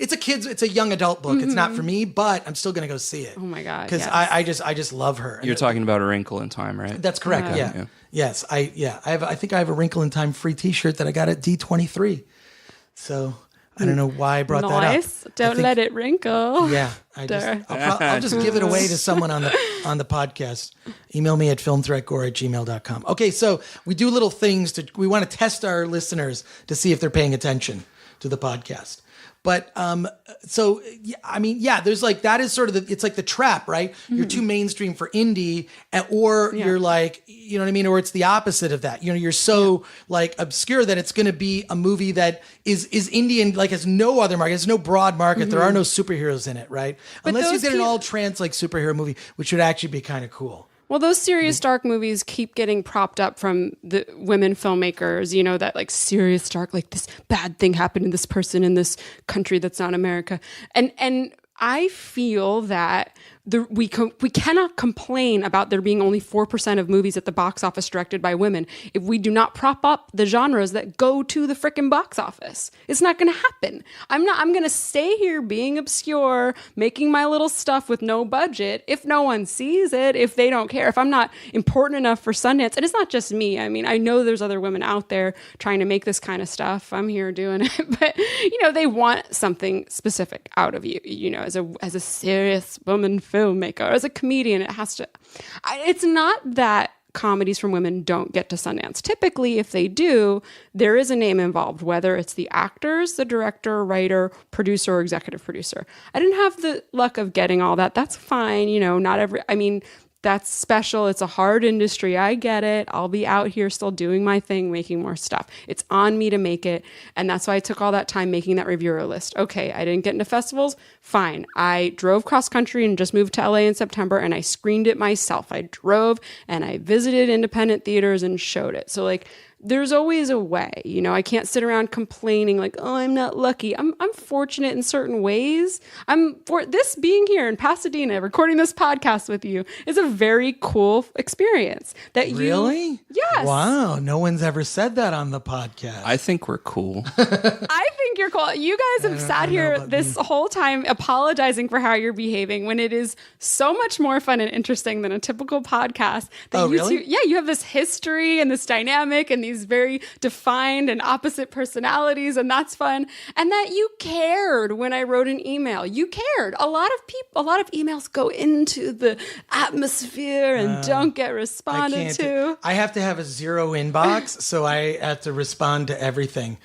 it's a young adult book. It's not for me, but I'm still gonna go see it. Oh my God. Because I just love her. You're talking about A Wrinkle in Time, right? That's correct. Yeah. Yes, I think I have a Wrinkle in Time free T-shirt that I got at D23. So I don't know why I brought that up. Don't let it wrinkle. Yeah, I'll just give it away to someone on the podcast. Email me at filmthreatgore@gmail.com. Okay, so we do little things we want to test our listeners to see if they're paying attention to the podcast. But there's like that is sort of it's like the trap, right? You're too mainstream for indie, or you're like, you know what I mean, or it's the opposite of that. You know, you're so like obscure that it's going to be a movie that is indie and like has no other market, has no broad market. There are no superheroes in it, right? But unless you did an all trans like superhero movie, which would actually be kind of cool. Well, those serious dark movies keep getting propped up from the women filmmakers, you know, that like serious dark, like this bad thing happened to this person in this country that's not America. And I feel that we cannot complain about there being only 4% of movies at the box office directed by women if we do not prop up the genres that go to the frickin' box office. It's not going to happen. I'm going to stay here being obscure, making my little stuff with no budget. If no one sees it, if they don't care, if I'm not important enough for Sundance, and it's not just me. I mean, I know there's other women out there trying to make this kind of stuff. I'm here doing it, but you know, they want something specific out of you, you know, as a serious woman filmmaker, as a comedian, it has to. It's not that comedies from women don't get to Sundance. Typically, if they do, there is a name involved, whether it's the actors, the director, writer, producer, or executive producer. I didn't have the luck of getting all that. That's fine. You know, that's special. It's a hard industry. I get it. I'll be out here still doing my thing, making more stuff. It's on me to make it. And that's why I took all that time making that reviewer list. Okay, I didn't get into festivals. Fine. I drove cross country and just moved to LA in September and I screened it myself. I drove and I visited independent theaters and showed it. So like, there's always a way, you know. I can't sit around complaining like, oh, I'm not lucky. I'm fortunate in certain ways. This being here in Pasadena, recording this podcast with you is a very cool experience. Really? Yes. Wow. No one's ever said that on the podcast. I think we're cool. I think you're cool. You guys have sat here this whole time apologizing for how you're behaving when it is so much more fun and interesting than a typical podcast. Really? Yeah, you have this history and this dynamic and these very defined and opposite personalities, and that's fun. And that you cared when I wrote an email. You cared. A lot of emails go into the atmosphere and don't get responded to. I have to have a zero inbox, so I have to respond to everything.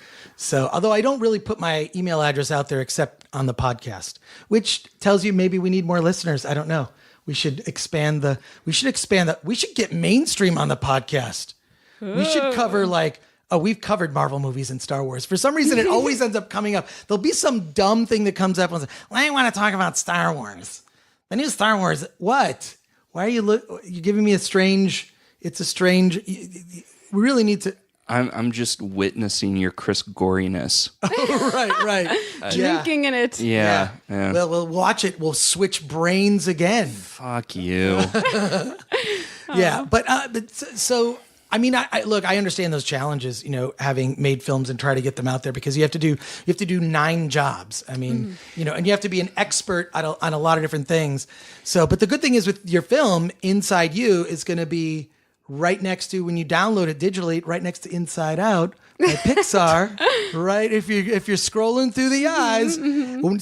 So, although I don't really put my email address out there except on the podcast, which tells you maybe we need more listeners. I don't know. We should we should get mainstream on the podcast. We should cover we've covered Marvel movies and Star Wars. For some reason, it always ends up coming up. There'll be some dumb thing that comes up and says, I want to talk about Star Wars. The new Star Wars. What? Why are you're giving me we really need to. I'm just witnessing your Chris Goriness. Right. Drinking in it. Yeah. Well, we'll watch it. We'll switch brains again. Fuck you. Yeah, but so I mean, I understand those challenges. Having made films and try to get them out there because you have to do 9 jobs. I mean, and you have to be an expert on a lot of different things. So, but the good thing is with your film, Inside You is going to be right next to, when you download it digitally, right next to Inside Out by Pixar, right? If you're scrolling through the eyes, when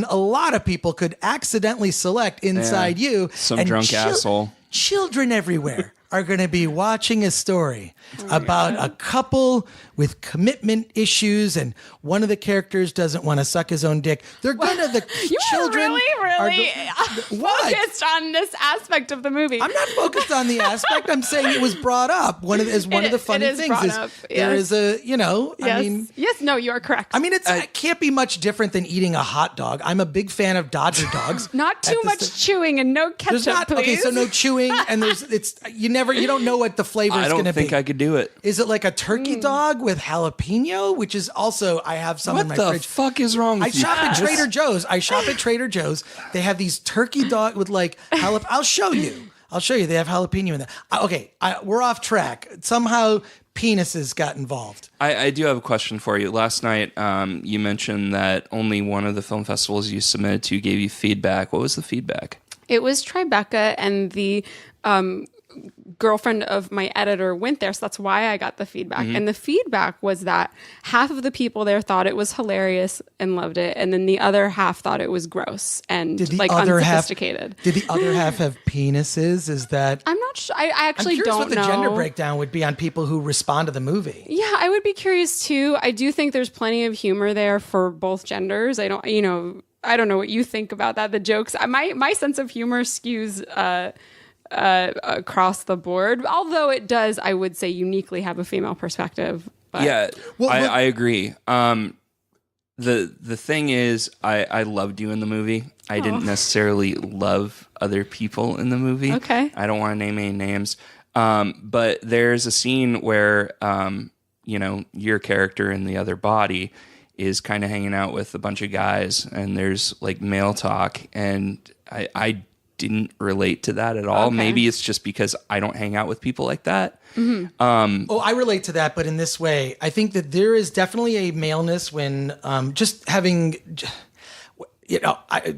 a lot of people could accidentally select Inside You. Some drunk asshole. Children everywhere are going to be watching a story about a couple with commitment issues, and one of the characters doesn't want to suck his own dick. They're going to children. Really focused on this aspect of the movie. I'm not focused on the aspect. I'm saying it was brought up. One of the funny things is there is a I mean, yes, no, you are correct. I mean, it can't be much different than eating a hot dog. I'm a big fan of Dodger dogs. Not too much chewing and no ketchup, please. Okay, so no chewing, and you don't know what the flavor is going to be. I don't think I could do it. Is it like a turkey dog with jalapeno, which is also, I have some in my fridge. What the fuck is wrong with you? I shop at Trader Joe's. They have these turkey dog with jalapeno. I'll show you. They have jalapeno in there. Okay, we're off track. Somehow penises got involved. I do have a question for you. Last night, you mentioned that only one of the film festivals you submitted to gave you feedback. What was the feedback? It was Tribeca, and the girlfriend of my editor went there, so that's why I got the feedback. And the feedback was that half of the people there thought it was hilarious and loved it, and then the other half thought it was gross and unsophisticated. Did the other half have penises? Is that? I'm not sure. I actually I'm curious don't what the know. Gender breakdown would be on people who respond to the movie. Yeah, I would be curious too. I do think there's plenty of humor there for both genders. I don't know what you think about that. The jokes, my sense of humor skews across the board, although it does, I would say, uniquely have a female perspective. But. Yeah, I agree. The thing is, I loved you in the movie. I didn't necessarily love other people in the movie. Okay. I don't want to name any names. But there's a scene where, your character in the other body is kind of hanging out with a bunch of guys, and there's male talk, and I didn't relate to that at all. Okay. Maybe it's just because I don't hang out with people like that. Mm-hmm. I relate to that, but in this way, I think that there is definitely a maleness when just having, I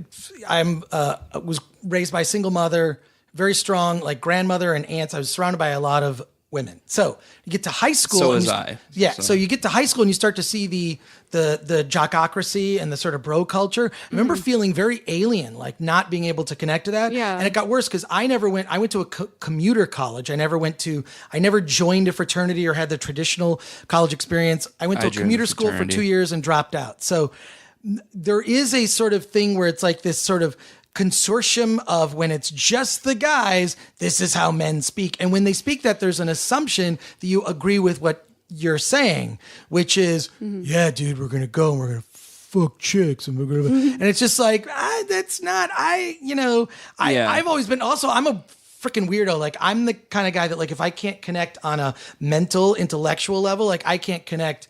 was raised by a single mother, very strong, grandmother and aunts. I was surrounded by a lot of women. So you get to high school. So was I. Yeah. So you get to high school and you start to see the jockocracy and the sort of bro culture. I remember feeling very alien, not being able to connect to that. Yeah. And it got worse because I went to a commuter college. I never joined a fraternity or had the traditional college experience. I went to a commuter school for 2 years and dropped out. So there is a sort of thing where it's this sort of consortium of when it's just the guys, this is how men speak. And when they speak that, there's an assumption that you agree with what you're saying, which is, yeah, dude, we're going to go and we're going to fuck chicks and we're going to, and it's just that's not, I've always been, also, I'm a freaking weirdo. I'm the kind of guy that if I can't connect on a mental, intellectual level, I can't connect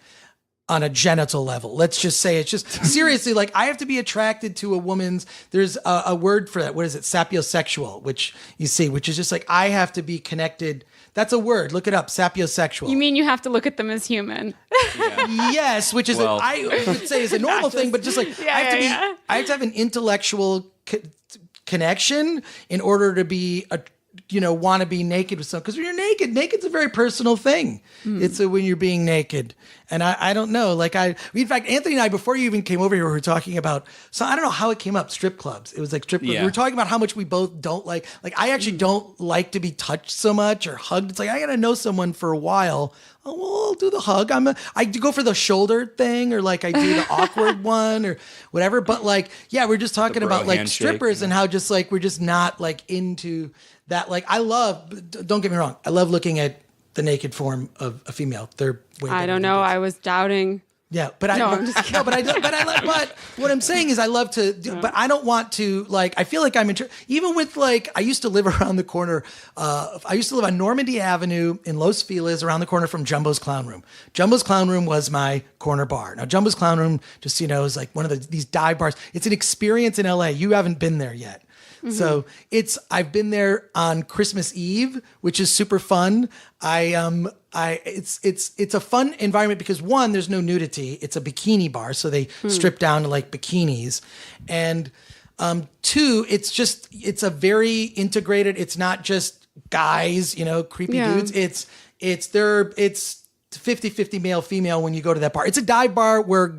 on a genital level. Let's just say it's just seriously, I have to be attracted to a woman's, there's a word for that. What is it? Sapiosexual, which is just I have to be connected. That's a word. Look it up. Sapiosexual. You mean you have to look at them as human? Yeah. Yes, which is I would say is a normal thing, but just I have to have an intellectual connection in order to be want to be naked with someone. Because when you're naked's a very personal thing. It's when you're being naked. And I don't know, like in fact, Anthony and I, before you even came over here, we were talking about, so I don't know how it came up, strip clubs. It was like strip clubs. Yeah. We were talking about how much we both don't like I actually don't like to be touched so much or hugged. It's like, I got to know someone for a while. Oh, well, I'll do the hug. I do go for the shoulder thing, or like I do the awkward one or whatever. But like, yeah, we're just talking about like handshake, strippers and how just like, we're just not like into that. Like don't get me wrong. I love looking at the naked form of a female. They're way I don't know. I was doubting. Yeah, but but what I'm saying is I love to do, but I don't want to, like, I feel like even with, like, I used to live around the corner. I used to live on Normandy Avenue in Los Feliz, around the corner from Jumbo's Clown Room. Jumbo's Clown Room was my corner bar. Now, Jumbo's Clown Room, just so you know, is like one of these dive bars. It's an experience in LA. You haven't been there yet. Mm-hmm. So I've been there on Christmas Eve, which is super fun. It's a fun environment because, one, there's no nudity. It's a bikini bar, so they strip down to like bikinis, and two, it's a very integrated. It's not just guys, creepy dudes. It's 50-50 male female when you go to that bar. It's a dive bar where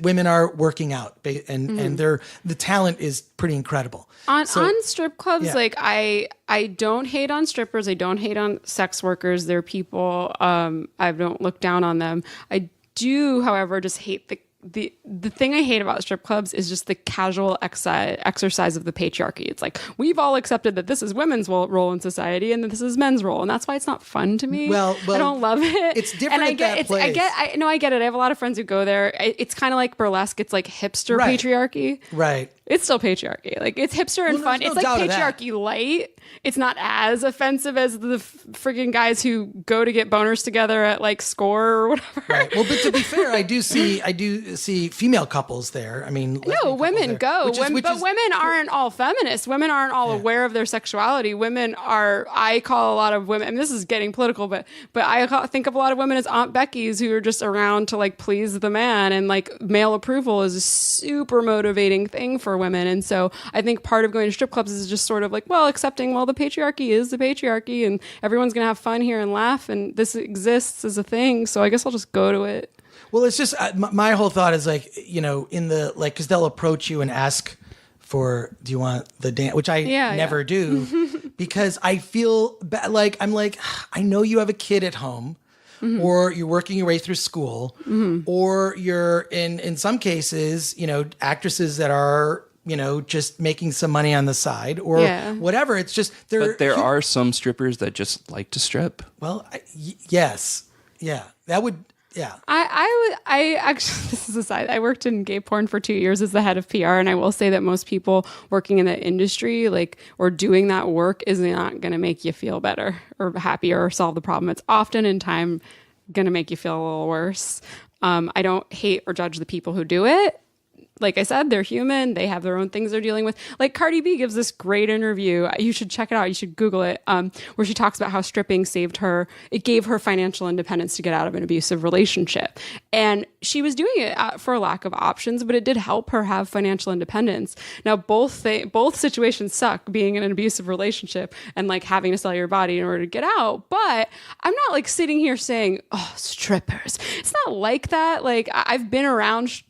women are working out, and the talent is pretty incredible. On strip clubs, like I don't hate on strippers. I don't hate on sex workers. They're people. I don't look down on them. I do, however, just hate the thing I hate about strip clubs is just the casual exercise of the patriarchy. It's like, we've all accepted that this is women's role in society and that this is men's role, and that's why it's not fun to me. Well, I don't love it. It's different. And I get it. I have a lot of friends who go there. It's kind of like burlesque. It's like hipster patriarchy. Right. It's still patriarchy. Like, it's hipster and fun. It's like patriarchy light. It's not as offensive as the freaking guys who go to get boners together at like Score or whatever. Right. Well, but to be fair, I do see female couples there. I mean, no, women go. But women aren't all feminists. Women aren't all aware of their sexuality. Women are. I call a lot of women. And this is getting political, but think of a lot of women as Aunt Becky's who are just around to like please the man, and like male approval is a super motivating thing for women. And so I think part of going to strip clubs is just sort of like, well, accepting, well, the patriarchy is the patriarchy and everyone's going to have fun here and laugh, and this exists as a thing. So I guess I'll just go to it. Well, it's just, my whole thought is like, in the, like, cause they'll approach you and ask for, do you want the dance? Which I never do because I feel like, I'm like, I know you have a kid at home. Mm-hmm. Or you're working your way through school, or you're in some cases, actresses that are, just making some money on the side or whatever. It's just But there are some strippers that just like to strip. Well, yes. Yeah. That would, yeah. I actually, this is a side. I worked in gay porn for 2 years as the head of PR, and I will say that most people working in that industry, like, or doing that work, is not going to make you feel better or happier or solve the problem. It's often in time going to make you feel a little worse. I don't hate or judge the people who do it. Like I said, they're human. They have their own things they're dealing with. Like Cardi B gives this great interview. You should check it out. You should Google it, where she talks about how stripping saved her. It gave her financial independence to get out of an abusive relationship. And she was doing it for a lack of options, but it did help her have financial independence. Now, both situations suck, being in an abusive relationship and like having to sell your body in order to get out. But I'm not like sitting here saying, oh, strippers. It's not like that. Like I've been around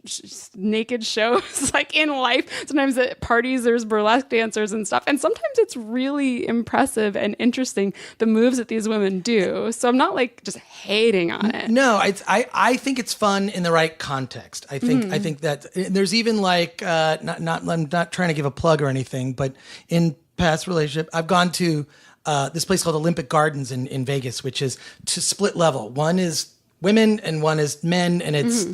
naked shows like in life. Sometimes at parties there's burlesque dancers and stuff, and sometimes it's really impressive and interesting the moves that these women do. So I'm not like just hating on it. No, I think it's fun in the right context. I think that there's even like I'm not trying to give a plug or anything, but in past relationship I've gone to this place called Olympic Gardens in Vegas, which is to split level. One is women and one is men, and it's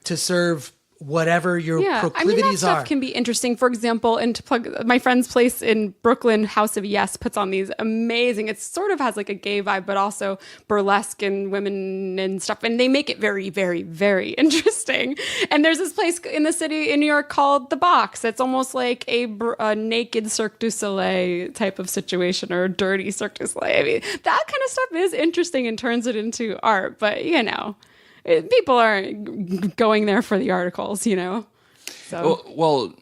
to serve whatever your proclivities that stuff are. Can be interesting. For example, and to plug my friend's place in Brooklyn, House of Yes, puts on these amazing, it sort of has like a gay vibe, but also burlesque and women and stuff. And they make it very, very, very interesting. And there's this place in the city in New York called The Box. It's almost like a naked Cirque du Soleil type of situation, or a dirty Cirque du Soleil. I mean, that kind of stuff is interesting and turns it into art. But, people aren't going there for the articles, So. Well,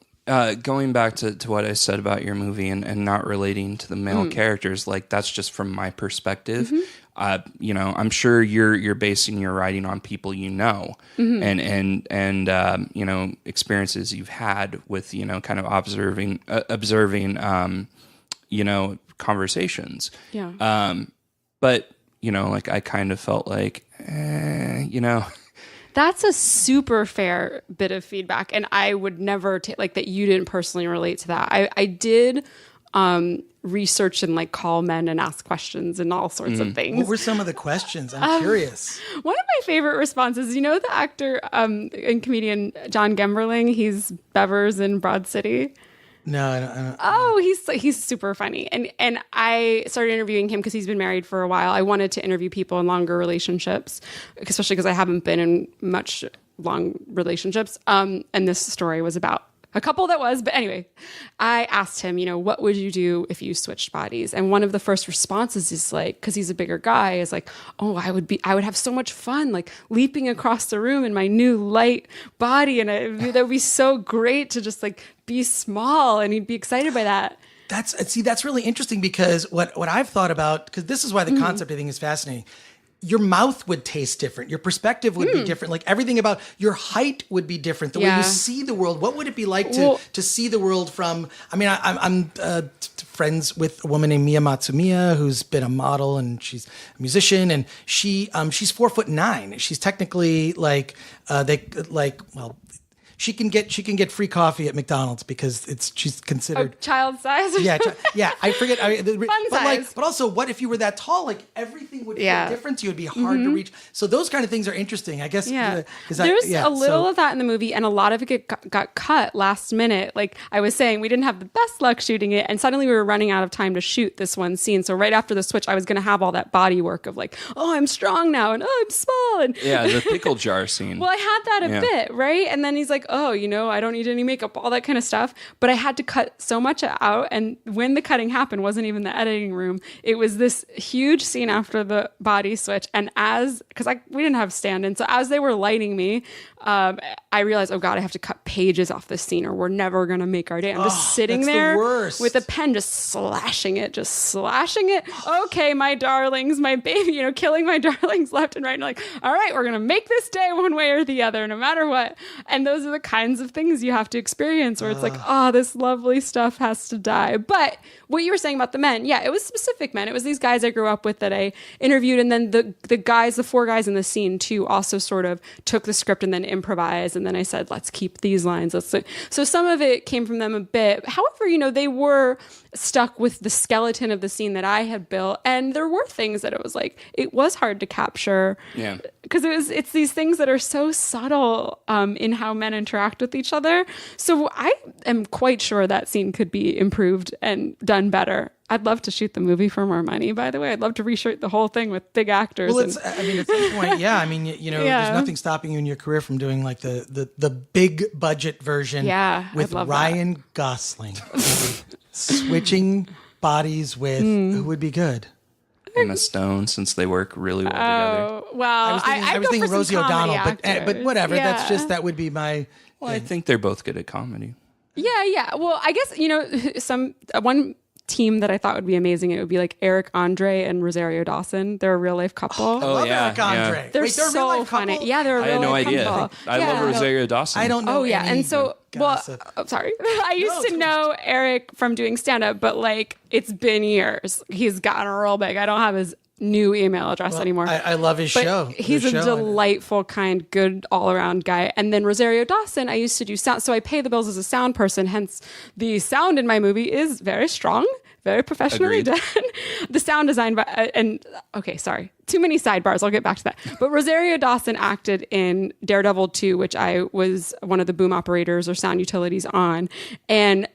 going back to what I said about your movie and not relating to the male characters, like that's just from my perspective. I'm sure you're basing your writing on people and experiences you've had with kind of observing conversations. Yeah. But like I kind of felt like That's a super fair bit of feedback, and I would never take like that. You didn't personally relate to that. I did research and like call men and ask questions and all sorts of things. What were some of the questions? I'm curious. One of my favorite responses, the actor and comedian John Gemberling, he's Bevers in Broad City. No, I don't. Oh, he's super funny. And I started interviewing him because he's been married for a while. I wanted to interview people in longer relationships, especially because I haven't been in much long relationships. And this story was about a couple that was. But anyway, I asked him, what would you do if you switched bodies? And one of the first responses is like, because he's a bigger guy, is like, oh, I would have so much fun, like leaping across the room in my new light body. And that would be so great to just like be small. And he'd be excited by that. That's really interesting because what I've thought about, because this is why the concept I think is fascinating. Your mouth would taste different. Your perspective would be different. Like everything about your height would be different. The way you see the world. What would it be like to see the world from? I mean, I'm friends with a woman named Mia Matsumiya who's been a model and she's a musician and she's 4'9". She's technically she can get free coffee at McDonald's because she's considered child size. Yeah. I forget. Fun size. But also, what if you were that tall? Like everything would feel different. You would be hard to reach. So those kind of things are interesting, I guess. Yeah. There's a little of that in the movie, and a lot of it got cut last minute. Like I was saying, we didn't have the best luck shooting it, and suddenly we were running out of time to shoot this one scene. So right after the switch, I was going to have all that body work of like, oh, I'm strong now, and oh, I'm small, and the pickle jar scene. Well, I had that a bit, right? And then he's like, oh, I don't need any makeup, all that kind of stuff. But I had to cut so much out. And when the cutting happened, wasn't even the editing room. It was this huge scene after the body switch. And because we didn't have stand-in. So as they were lighting me, I realized, oh God, I have to cut pages off this scene or we're never going to make our day. I'm just sitting there with a pen, just slashing it. Okay, my darlings, my baby, killing my darlings left and right. And like, all right, we're going to make this day one way or the other, no matter what. And those are the kinds of things you have to experience where it's like, oh, this lovely stuff has to die. But what you were saying about the men, it was specific men. It was these guys I grew up with that I interviewed. And then the 4 guys in the scene too also sort of took the script and then improvised. And then I said, let's keep these lines. So some of it came from them a bit. However, they were stuck with the skeleton of the scene that I had built. And there were things that it was hard to capture. Yeah. Because it's these things that are so subtle in how men interact with each other. So I am quite sure that scene could be improved and done better. I'd love to shoot the movie for more money, by the way. I'd love to reshoot the whole thing with big actors. Well, at some point, there's nothing stopping you in your career from doing like the big budget version with Ryan Gosling. Switching bodies with who would be good? Emma Stone, since they work really well together. Well, I was thinking Rosie O'Donnell, but whatever. Yeah. That would be my. Well, I think they're both good at comedy. Yeah. Well, I guess one team that I thought would be amazing. It would be like Eric Andre and Rosario Dawson. They're a real life couple. Eric Andre. They're so funny. Yeah, they're a real life couple. I had no idea. I love Rosario Dawson. I don't know. Oh yeah, and so sorry. I used to know Eric from doing stand up, but it's been years. He's gotten real big. I don't have his new email address anymore. I love his show. He's a delightful, kind, good, all-around guy. And then Rosario Dawson, I used to do sound. So I pay the bills as a sound person. Hence, the sound in my movie is very strong, very professionally done. The sound design sorry. Too many sidebars. I'll get back to that. But Rosario Dawson acted in Daredevil 2, which I was one of the boom operators or sound utilities on. And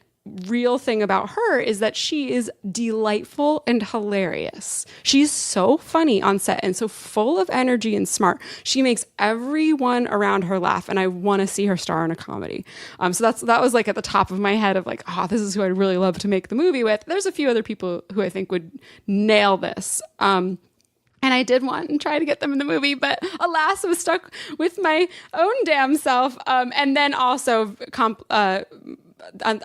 real thing about her is that she is delightful and hilarious. She's so funny on set and so full of energy and smart. She makes everyone around her laugh, and I want to see her star in a comedy. So that was at the top of my head of this is who I'd really love to make the movie with. There's a few other people who I think would nail this. And I did want and try to get them in the movie, but alas, I was stuck with my own damn self. And then also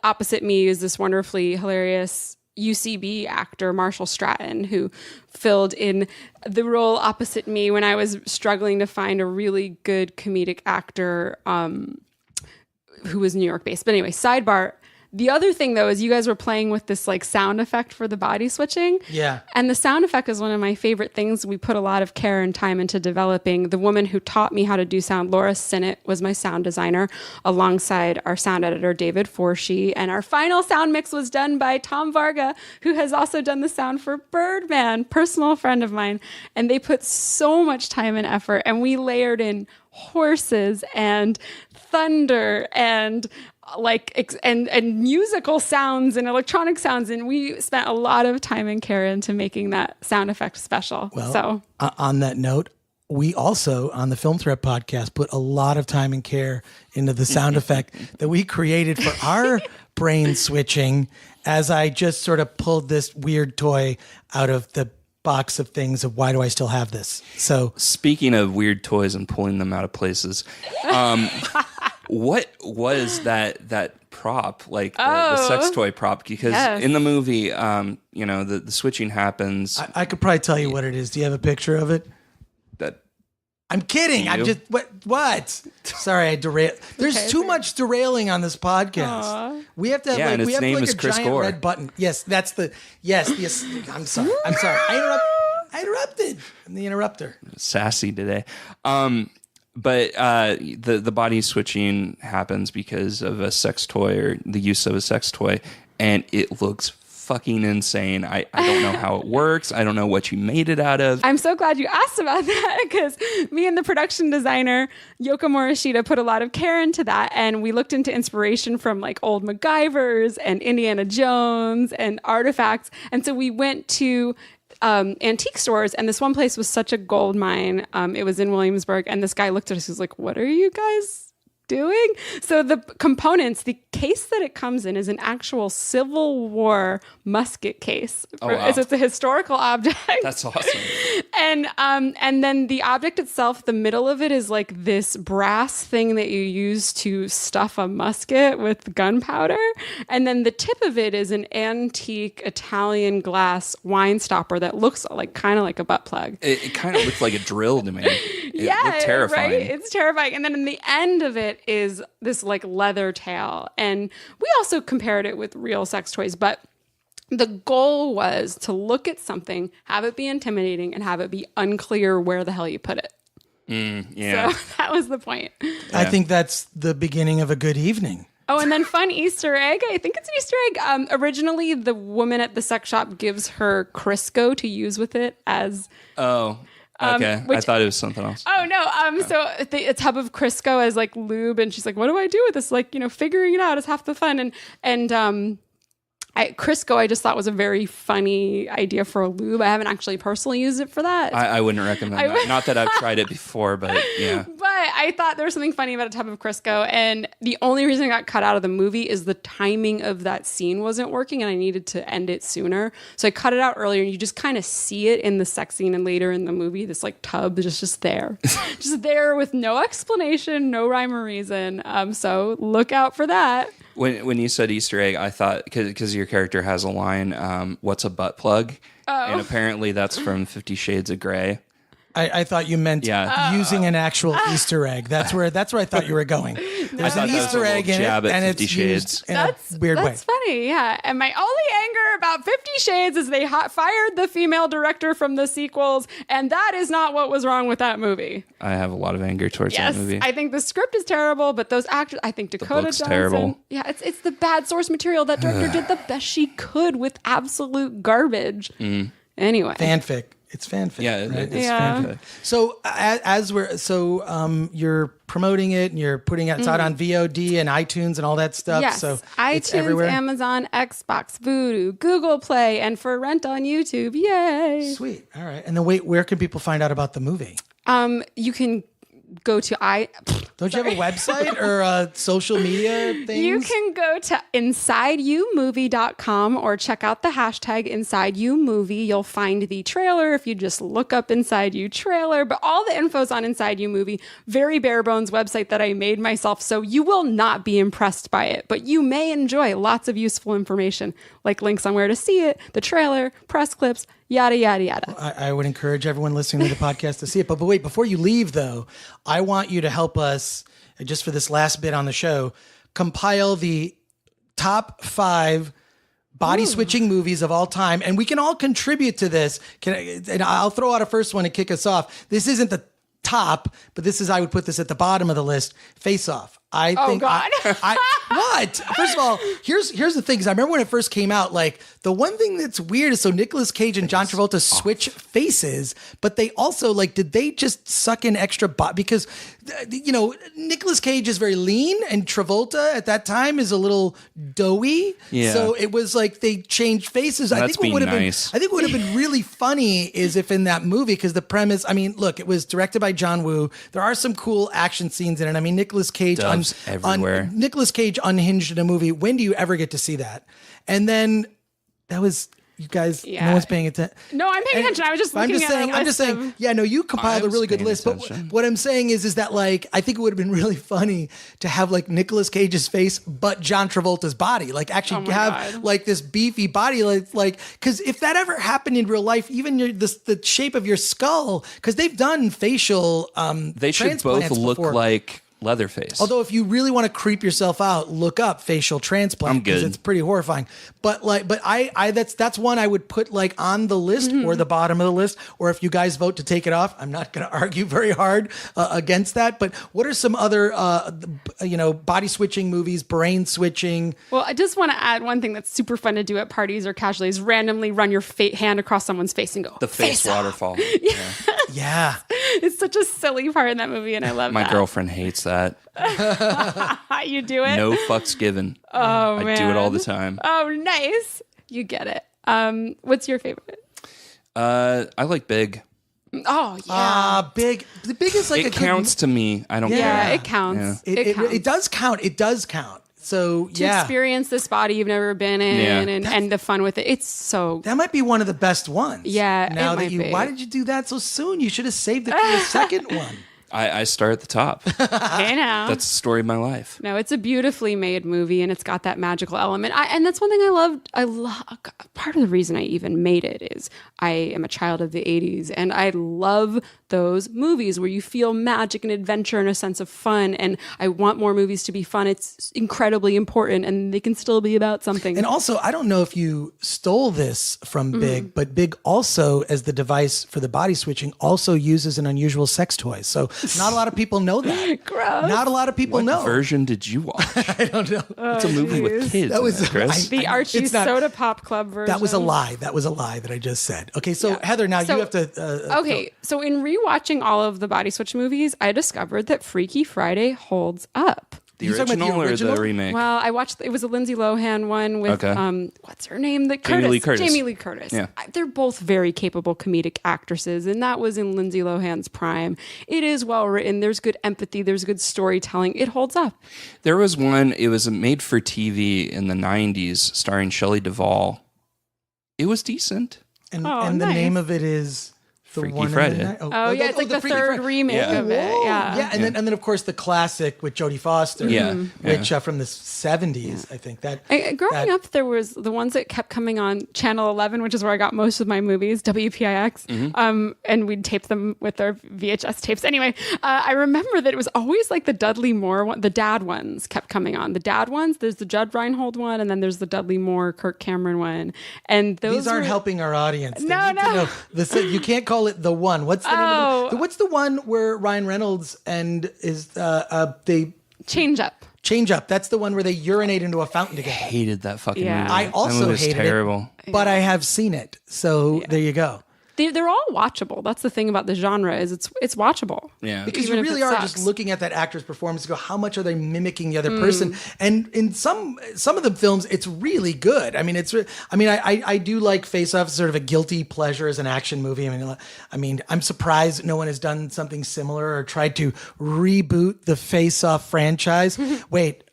opposite me is this wonderfully hilarious UCB actor Marshall Stratton, who filled in the role opposite me when I was struggling to find a really good comedic actor who was New York based. But anyway, sidebar. The other thing, though, is you guys were playing with this like sound effect for the body switching. Yeah. And the sound effect is one of my favorite things. We put a lot of care and time into developing. The woman who taught me how to do sound, Laura Sinnott, was my sound designer alongside our sound editor, David Forshee. And our final sound mix was done by Tom Varga, who has also done the sound for Birdman, personal friend of mine. And they put so much time and effort. And we layered in horses and thunder and and musical sounds and electronic sounds, and we spent a lot of time and care into making that sound effect special. Well, on that note, we also on the Film Threat podcast put a lot of time and care into the sound effect that we created for our brain switching, as I just sort of pulled this weird toy out of the box of things of why do I still have this. So speaking of weird toys and pulling them out of places, what was that prop, like the sex toy prop? Because in the movie, the switching happens. I could probably tell you what it is. Do you have a picture of it? I'm kidding. I'm just what? Sorry, I derailed. There's too much derailing on this podcast. Aww. We have to have and we its have name like is a Chris giant Gore. red button. Yes, that's the yes. I'm sorry. I interrupted. I'm the interrupter. Sassy today. But the body switching happens because of a sex toy or the use of a sex toy, and it looks fucking insane. I don't know how it works. I don't know what you made it out of. I'm so glad you asked about that, because me and the production designer, Yoko Morishita, put a lot of care into that. And we looked into inspiration from like old MacGyvers and Indiana Jones and artifacts. And so we went to antique stores, and this one place was such a gold mine. It was in Williamsburg, and this guy looked at us. He was like, "What are you guys doing?" So the components, the case that it comes in is an actual Civil War musket case. Wow. It's a historical object. That's awesome. And then the object itself, the middle of it is like this brass thing that you use to stuff a musket with gunpowder. And then the tip of it is an antique Italian glass wine stopper that looks like kind of like a butt plug. It kind of looked like a drill to me. It looked terrifying. Right? It's terrifying. And then in the end of it is this like leather tail. And we also compared it with real sex toys, but the goal was to look at something, have it be intimidating, and have it be unclear where the hell you put it. Yeah. So that was the point. I think that's the beginning of a good evening. Oh, and then fun Easter egg. I think it's an Easter egg. Originally, the woman at the sex shop gives her Crisco to use with it as... Oh, okay. I thought it was something else. Oh, no. So a tub of Crisco as like lube, and she's like, what do I do with this? Like, figuring it out is half the fun. And Crisco, I just thought was a very funny idea for a lube. I haven't actually personally used it for that. I wouldn't recommend that. Not that I've tried it before, but yeah. But I thought there was something funny about a tub of Crisco. And the only reason it got cut out of the movie is the timing of that scene wasn't working, and I needed to end it sooner. So I cut it out earlier, and you just kind of see it in the sex scene and later in the movie. This like tub is just there. Just there with no explanation, no rhyme or reason. So look out for that. When you said Easter egg, I thought, because your character has a line, what's a butt plug? Oh. And apparently that's from 50 Shades of Grey. I thought you meant using an actual Easter egg. That's where I thought you were going. There's an Easter egg in it, and it's used in a weird way. That's funny, yeah. And my only anger about 50 Shades is they fired the female director from the sequels, and that is not what was wrong with that movie. I have a lot of anger towards that movie. I think the script is terrible, but those actors, I think Dakota Johnson. Terrible. Yeah, it's the bad source material. That director did the best she could with absolute garbage. Anyway. Fanfic. It's fanfic. Yeah, right? it's fanfic. So you're promoting it and you're putting it out on VOD and iTunes and all that stuff. Yes, so iTunes, it's everywhere. Amazon, Xbox, Vudu, Google Play, and for rent on YouTube. Yay! Sweet. All right. And then where can people find out about the movie? You can go to Don't you have a website or social media things? You can go to InsideYouMovie.com or check out the hashtag InsideYouMovie. You'll find the trailer if you just look up Inside You trailer. But all the info's on Inside You Movie. Very bare bones website that I made myself, so you will not be impressed by it. But you may enjoy lots of useful information, like links on where to see it, the trailer, press clips, yada, yada, yada. I would encourage everyone listening to the podcast to see it. But wait, before you leave, though, I want you to help us, just for this last bit on the show, compile the top 5 body switching movies of all time. And we can all contribute to this. And I'll throw out a first one to kick us off. This isn't the top, but this is, I would put this at the bottom of the list. Face Off. Oh God! What? First of all, here's the thing. Because I remember when it first came out, like the one thing that's weird is so Nicolas Cage and John Travolta switch faces, but they also did they just suck in extra because Nicolas Cage is very lean and Travolta at that time is a little doughy. Yeah. So it was like they changed faces. I think what would have been really funny is if in that movie, because the premise, I mean, look, it was directed by John Woo. There are some cool action scenes in it. I mean, Nicolas Cage everywhere. Nicolas Cage unhinged in a movie. When do you ever get to see that? And then that was, you guys, no one's paying attention. No, I'm paying attention. I was just looking I'm just saying, yeah, no, you compiled a really good list. But what I'm saying is that I think it would have been really funny to have Nicolas Cage's face, but John Travolta's body, actually have this beefy body, because if that ever happened in real life, even the shape of your skull, because they've done facial, they should both look before. like Leatherface. Although if you really want to creep yourself out, look up facial transplant because it's pretty horrifying. But I that's one I would put on the list or the bottom of the list. Or if you guys vote to take it off, I'm not going to argue very hard against that. But what are some other body switching movies, brain switching? Well, I just want to add one thing that's super fun to do at parties or casually is randomly run your hand across someone's face and go the face waterfall. Yeah. It's such a silly part in that movie, and I love My that. girlfriend hates that. You do it? No fucks given. Oh, I do it all the time. Oh, nice. You get it. What's your favorite? I like Big. Oh, yeah. Big. The Big is it counts to me. I don't care. Yeah, it counts. Yeah. It counts. It does count. It does count. So, to experience this body you've never been in and the fun with it. It's so... That might be one of the best ones. Yeah, now that why did you do that so soon? You should have saved it for the second one. I start at the top. I know. That's the story of my life. No, it's a beautifully made movie, and it's got that magical element. And that's one thing I loved. I love. Part of the reason I even made it is I am a child of the 80s, and I love those movies where you feel magic and adventure and a sense of fun. And I want more movies to be fun. It's incredibly important, and they can still be about something. And also, I don't know if you stole this from Big, but Big also, as the device for the body switching, also uses an unusual sex toy. So not a lot of people know that. Gross. Not a lot of people know. What version did you watch? I don't know. It's a movie with kids. That was Chris. The Archie Soda Pop Club version. That was a lie. That was a lie that I just said. Okay, so Heather, now you have to. Okay, so in rewatching all of the Body Switch movies, I discovered that Freaky Friday holds up. The original or the remake? Well, I watched. It was a Lindsay Lohan one with what's her name? Jamie Lee Curtis. Jamie Lee Curtis. Yeah. They're both very capable comedic actresses, and that was in Lindsay Lohan's prime. It is well written. There's good empathy. There's good storytelling. It holds up. There was one. It was made for TV in the '90s, starring Shelley Duvall. It was decent. And the name of it is. Freaky Friday. It's like the third remake of it. Yeah. And then of course the classic with Jodie Foster, which from the 70s, I think that. Growing up, there was the ones that kept coming on Channel 11, which is where I got most of my movies, WPIX, and we'd tape them with our VHS tapes. Anyway, I remember that it was always like the Dudley Moore one, the dad ones kept coming on. The dad ones, there's the Judd Reinhold one, and then there's the Dudley Moore, Kirk Cameron one. And these aren't helping our audience. They no. need to know. You can't call it the one. What's the name of it? What's the one where Ryan Reynolds and they Change Up? That's the one where they urinate into a fountain together. Hated that fucking movie. I also hated terrible. it, but I have seen it. So there you go. They're all watchable. That's the thing about the genre is it's watchable. Yeah. Because Even you if really it are sucks. just looking at that actor's performance and go, how much are they mimicking the other person? And in some of the films, it's really good. I mean, I do like Face Off, sort of a guilty pleasure as an action movie. I mean, I'm surprised no one has done something similar or tried to reboot the Face Off franchise. Wait,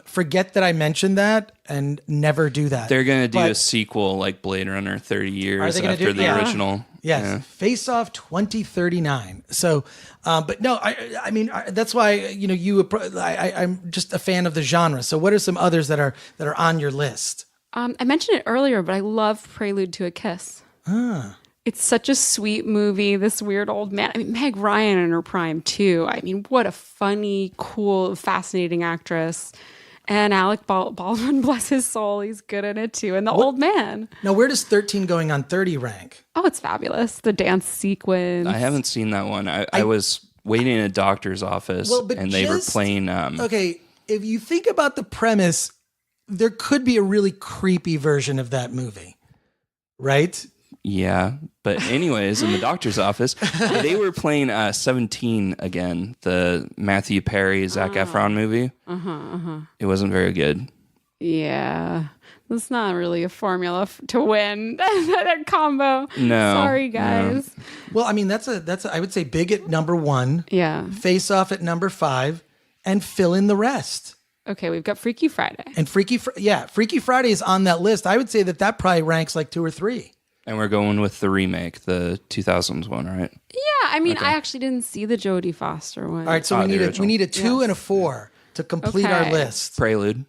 forget that I mentioned that and never do that. They're going to do a sequel like Blade Runner 30 years after the original. Yes, Yeah. Face Off 2039. So, but no, I mean that's why I'm just a fan of the genre. So, what are some others that are on your list? I mentioned it earlier, but I love Prelude to a Kiss. It's such a sweet movie. This weird old man. I mean, Meg Ryan in her prime too. I mean, what a funny, cool, fascinating actress. And Alec Baldwin, bless his soul, he's good in it too. And the old man. Now, where does 13 going on 30 rank? Oh, it's fabulous. The dance sequence. I haven't seen that one. I was waiting in a doctor's office and they were playing. Okay, if you think about the premise, there could be a really creepy version of that movie, right? Yeah. But anyways, in the doctor's office, they were playing 17 again, the Matthew Perry, Zac Efron movie. It wasn't very good. Yeah. That's not really a formula to win that combo. No. Sorry, guys. No. Well, I mean, that's I would say Big at number 1. Yeah. Face Off at number 5, and fill in the rest. Okay, we've got Freaky Friday. And Freaky Friday is on that list. I would say that probably ranks like 2 or 3. And we're going with the remake, the 2000s one, right? Yeah, I mean, I actually didn't see the Jodie Foster one. All right, so we need a 2 and a 4 to complete our list. Prelude.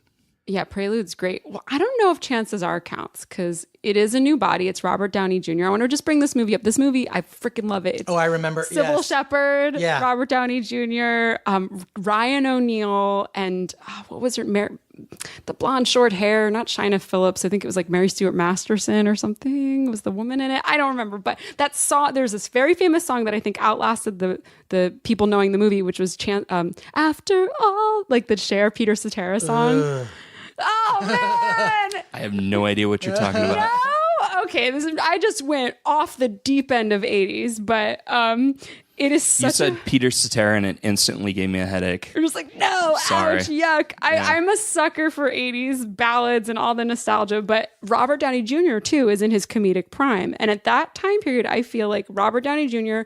Yeah, Prelude's great. Well, I don't know if Chances Are counts because it is a new body. It's Robert Downey Jr. I want to just bring this movie up. This movie, I freaking love it. I remember. Sybil Shepherd, Robert Downey Jr., Ryan O'Neal, and what was her? The blonde short hair, not Shina Phillips. I think it was like Mary Stuart Masterson or something was the woman in it. I don't remember. But that song, there's this very famous song that I think outlasted the people knowing the movie, which was After All, like the Cher, Peter Cetera song. Oh man! I have no idea what you're talking about. No? Okay, I just went off the deep end of 80s, but it is such You said Peter Cetera and it instantly gave me a headache. You're just like, no, Sorry. ouch, yuck. I'm a sucker for 80s ballads and all the nostalgia, but Robert Downey Jr. too is in his comedic prime. And at that time period, I feel like Robert Downey Jr.,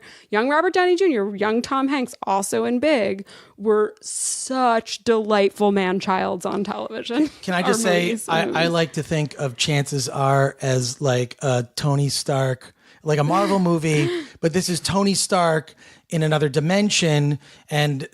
young Tom Hanks, also in Big, were such delightful man-childs on television. Can I just say, I like to think of Chances Are as like a Tony Stark, like a Marvel movie, but this is Tony Stark in another dimension, and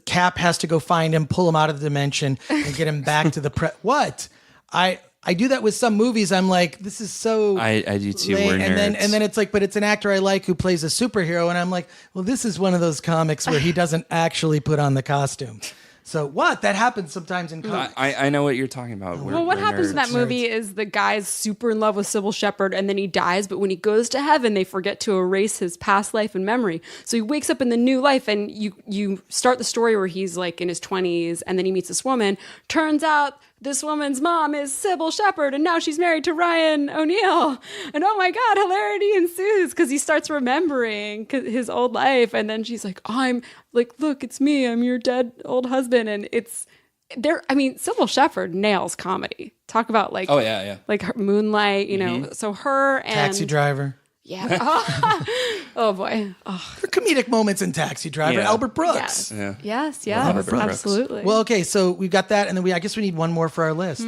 Cap has to go find him, pull him out of the dimension, and get him back to the what? I do that with some movies. I'm like, this is so. I do too. Lame. We're nerds. And then it's like, but it's an actor I like who plays a superhero, and I'm like, well, this is one of those comics where he doesn't actually put on the costume. So what? That happens sometimes in comics. I know what you're talking about. What happens in that movie is the guy's super in love with Sybil Shepherd and then he dies, but when he goes to heaven, they forget to erase his past life and memory. So he wakes up in the new life and you start the story where he's like in his 20s and then he meets this woman. Turns out this woman's mom is Sybil Shepherd, and now she's married to Ryan O'Neal. And oh my God, hilarity ensues because he starts remembering his old life. And then she's like, I'm like, look, it's me. I'm your dead old husband. And it's there. I mean, Sybil Shepherd nails comedy. Talk about like, oh yeah, like her Moonlight, you know. So her and Taxi Driver. Yeah. Oh boy. Oh. There are comedic moments in Taxi Driver. Yeah. Albert Brooks. Yes, absolutely. Well, okay, so we've got that, and then I guess we need one more for our list.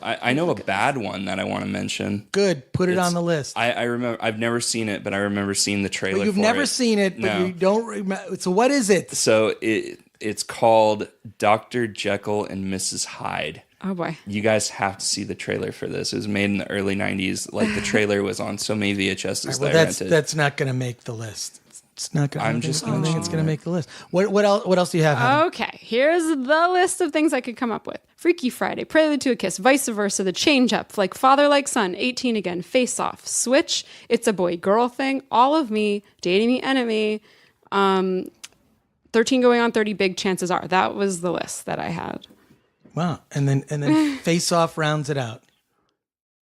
I know a bad one that I want to mention. Good, put it on the list. I remember. I've never seen it, but I remember seeing the trailer. But you've for never it. seen it, but No. you don't remember. So what is it? So it's called Dr. Jekyll and Mrs. Hyde. Oh boy. You guys have to see the trailer for this. It was made in the early 90s. Like the trailer was on so many VHSs that I rented. That's not going to make the list. It's not going. I don't think it's going to make the list. What else do you have, Heather? Okay, here's the list of things I could come up with: Freaky Friday, Prelude to a Kiss, Vice Versa, The Change Up, Like Father Like Son, 18 Again, Face Off, Switch, It's a Boy Girl Thing, All of Me, Dating the Enemy, 13 Going on 30, Big Chances Are. That was the list that I had. Wow, and then Face Off rounds it out.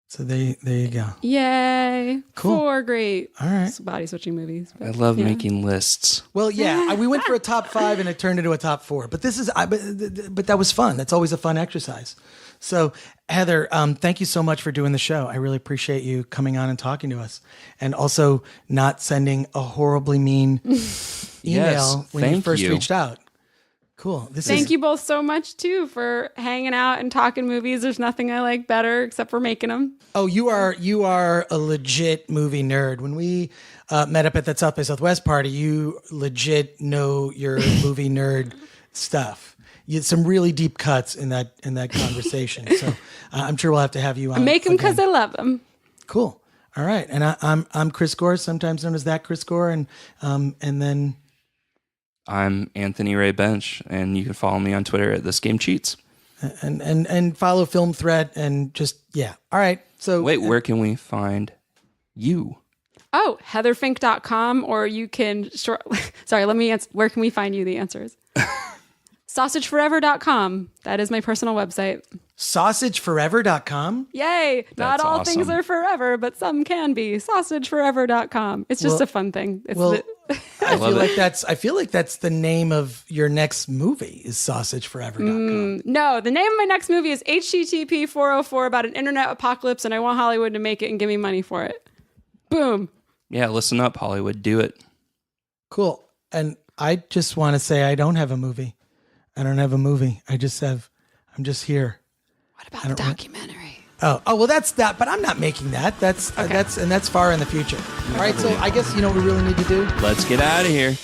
So there you go. Yay! say. Cool. 4 great All right. body switching movies. I love making lists. Well, yeah, we went for a top 5 and it turned into a top 4. But this is, but that was fun. That's always a fun exercise. So, Heather, thank you so much for doing the show. I really appreciate you coming on and talking to us, and also not sending a horribly mean email when you first reached out. Cool. Thank you both so much too for hanging out and talking movies. There's nothing I like better except for making them. Oh, you are a legit movie nerd. When we met up at that South by Southwest party, you legit know your movie nerd stuff. You had some really deep cuts in that conversation. So I'm sure we'll have to have you on. I make them because I love them. Cool. All right. And I'm Chris Gore, sometimes known as that Chris Gore, and then. I'm Anthony Ray Bench, and you can follow me on Twitter at This Game Cheats. And follow Film Threat and just, yeah. All right. So wait, where can we find you? Oh, heatherfink.com, or you can, sorry, let me answer. Where can we find you? The answer is sausageforever.com. That is my personal website. Sausageforever.com? Yay. Not all awesome. Things are forever, but some can be. Sausageforever.com. It's just a fun thing. It's I feel like that's the name of your next movie is sausageforever.com. No, the name of my next movie is HTTP 404 about an internet apocalypse, and I want Hollywood to make it and give me money for it. Boom. Yeah, listen up, Hollywood. Do it. Cool. And I just want to say I don't have a movie. I don't have a movie. I'm just here. What about the documentary? Oh, well, that's that. But I'm not making that. That's far in the future. All right, so I guess you know what we really need to do. Let's get out of here.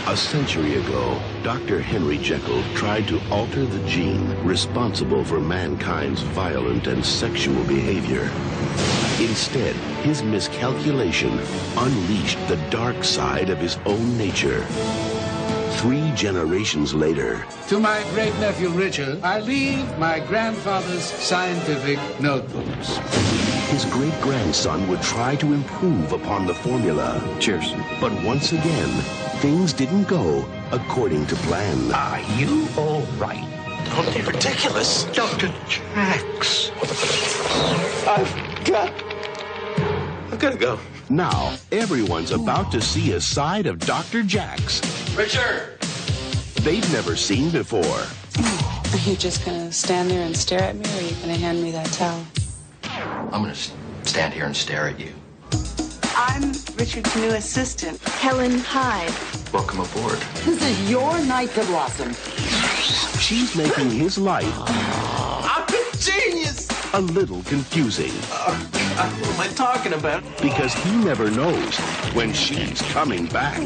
A century ago, Dr. Henry Jekyll tried to alter the gene responsible for mankind's violent and sexual behavior. Instead, his miscalculation unleashed the dark side of his own nature. 3 generations later, to my great-nephew Richard, I leave my grandfather's scientific notebooks. his great-grandson would try to improve upon the formula. Cheers. But once again, things didn't go according to plan. Are you all right? Don't be ridiculous. Dr. Jax. I've got to go. Now, everyone's about to see a side of Dr. Jax Richard! they've never seen before. Are you just gonna stand there and stare at me, or are you gonna hand me that towel? I'm gonna stand here and stare at you. I'm Richard's new assistant, Helen Hyde. Welcome aboard. This is your night to blossom. She's making his life I'm a genius! a little confusing What am I talking about? because he never knows when she's coming back.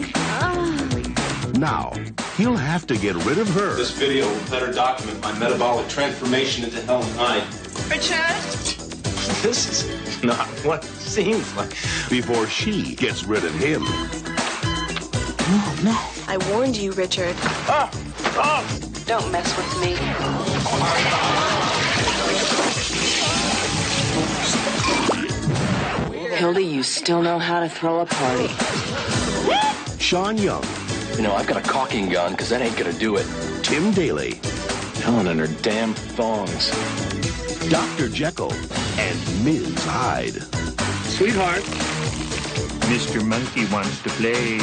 Now, he'll have to get rid of her This video will better document my metabolic transformation into Helen Hyde. Richard? This is not what it seems like. before she gets rid of him. No. I warned you, Richard. Don't mess with me. Hilda, you still know how to throw a party. Sean Young, You know, I've got a caulking gun, because that ain't gonna do it. Tim Daly, Helen and her damn thongs. Dr. Jekyll, and Ms. Hyde. Sweetheart, Mr. Monkey wants to play.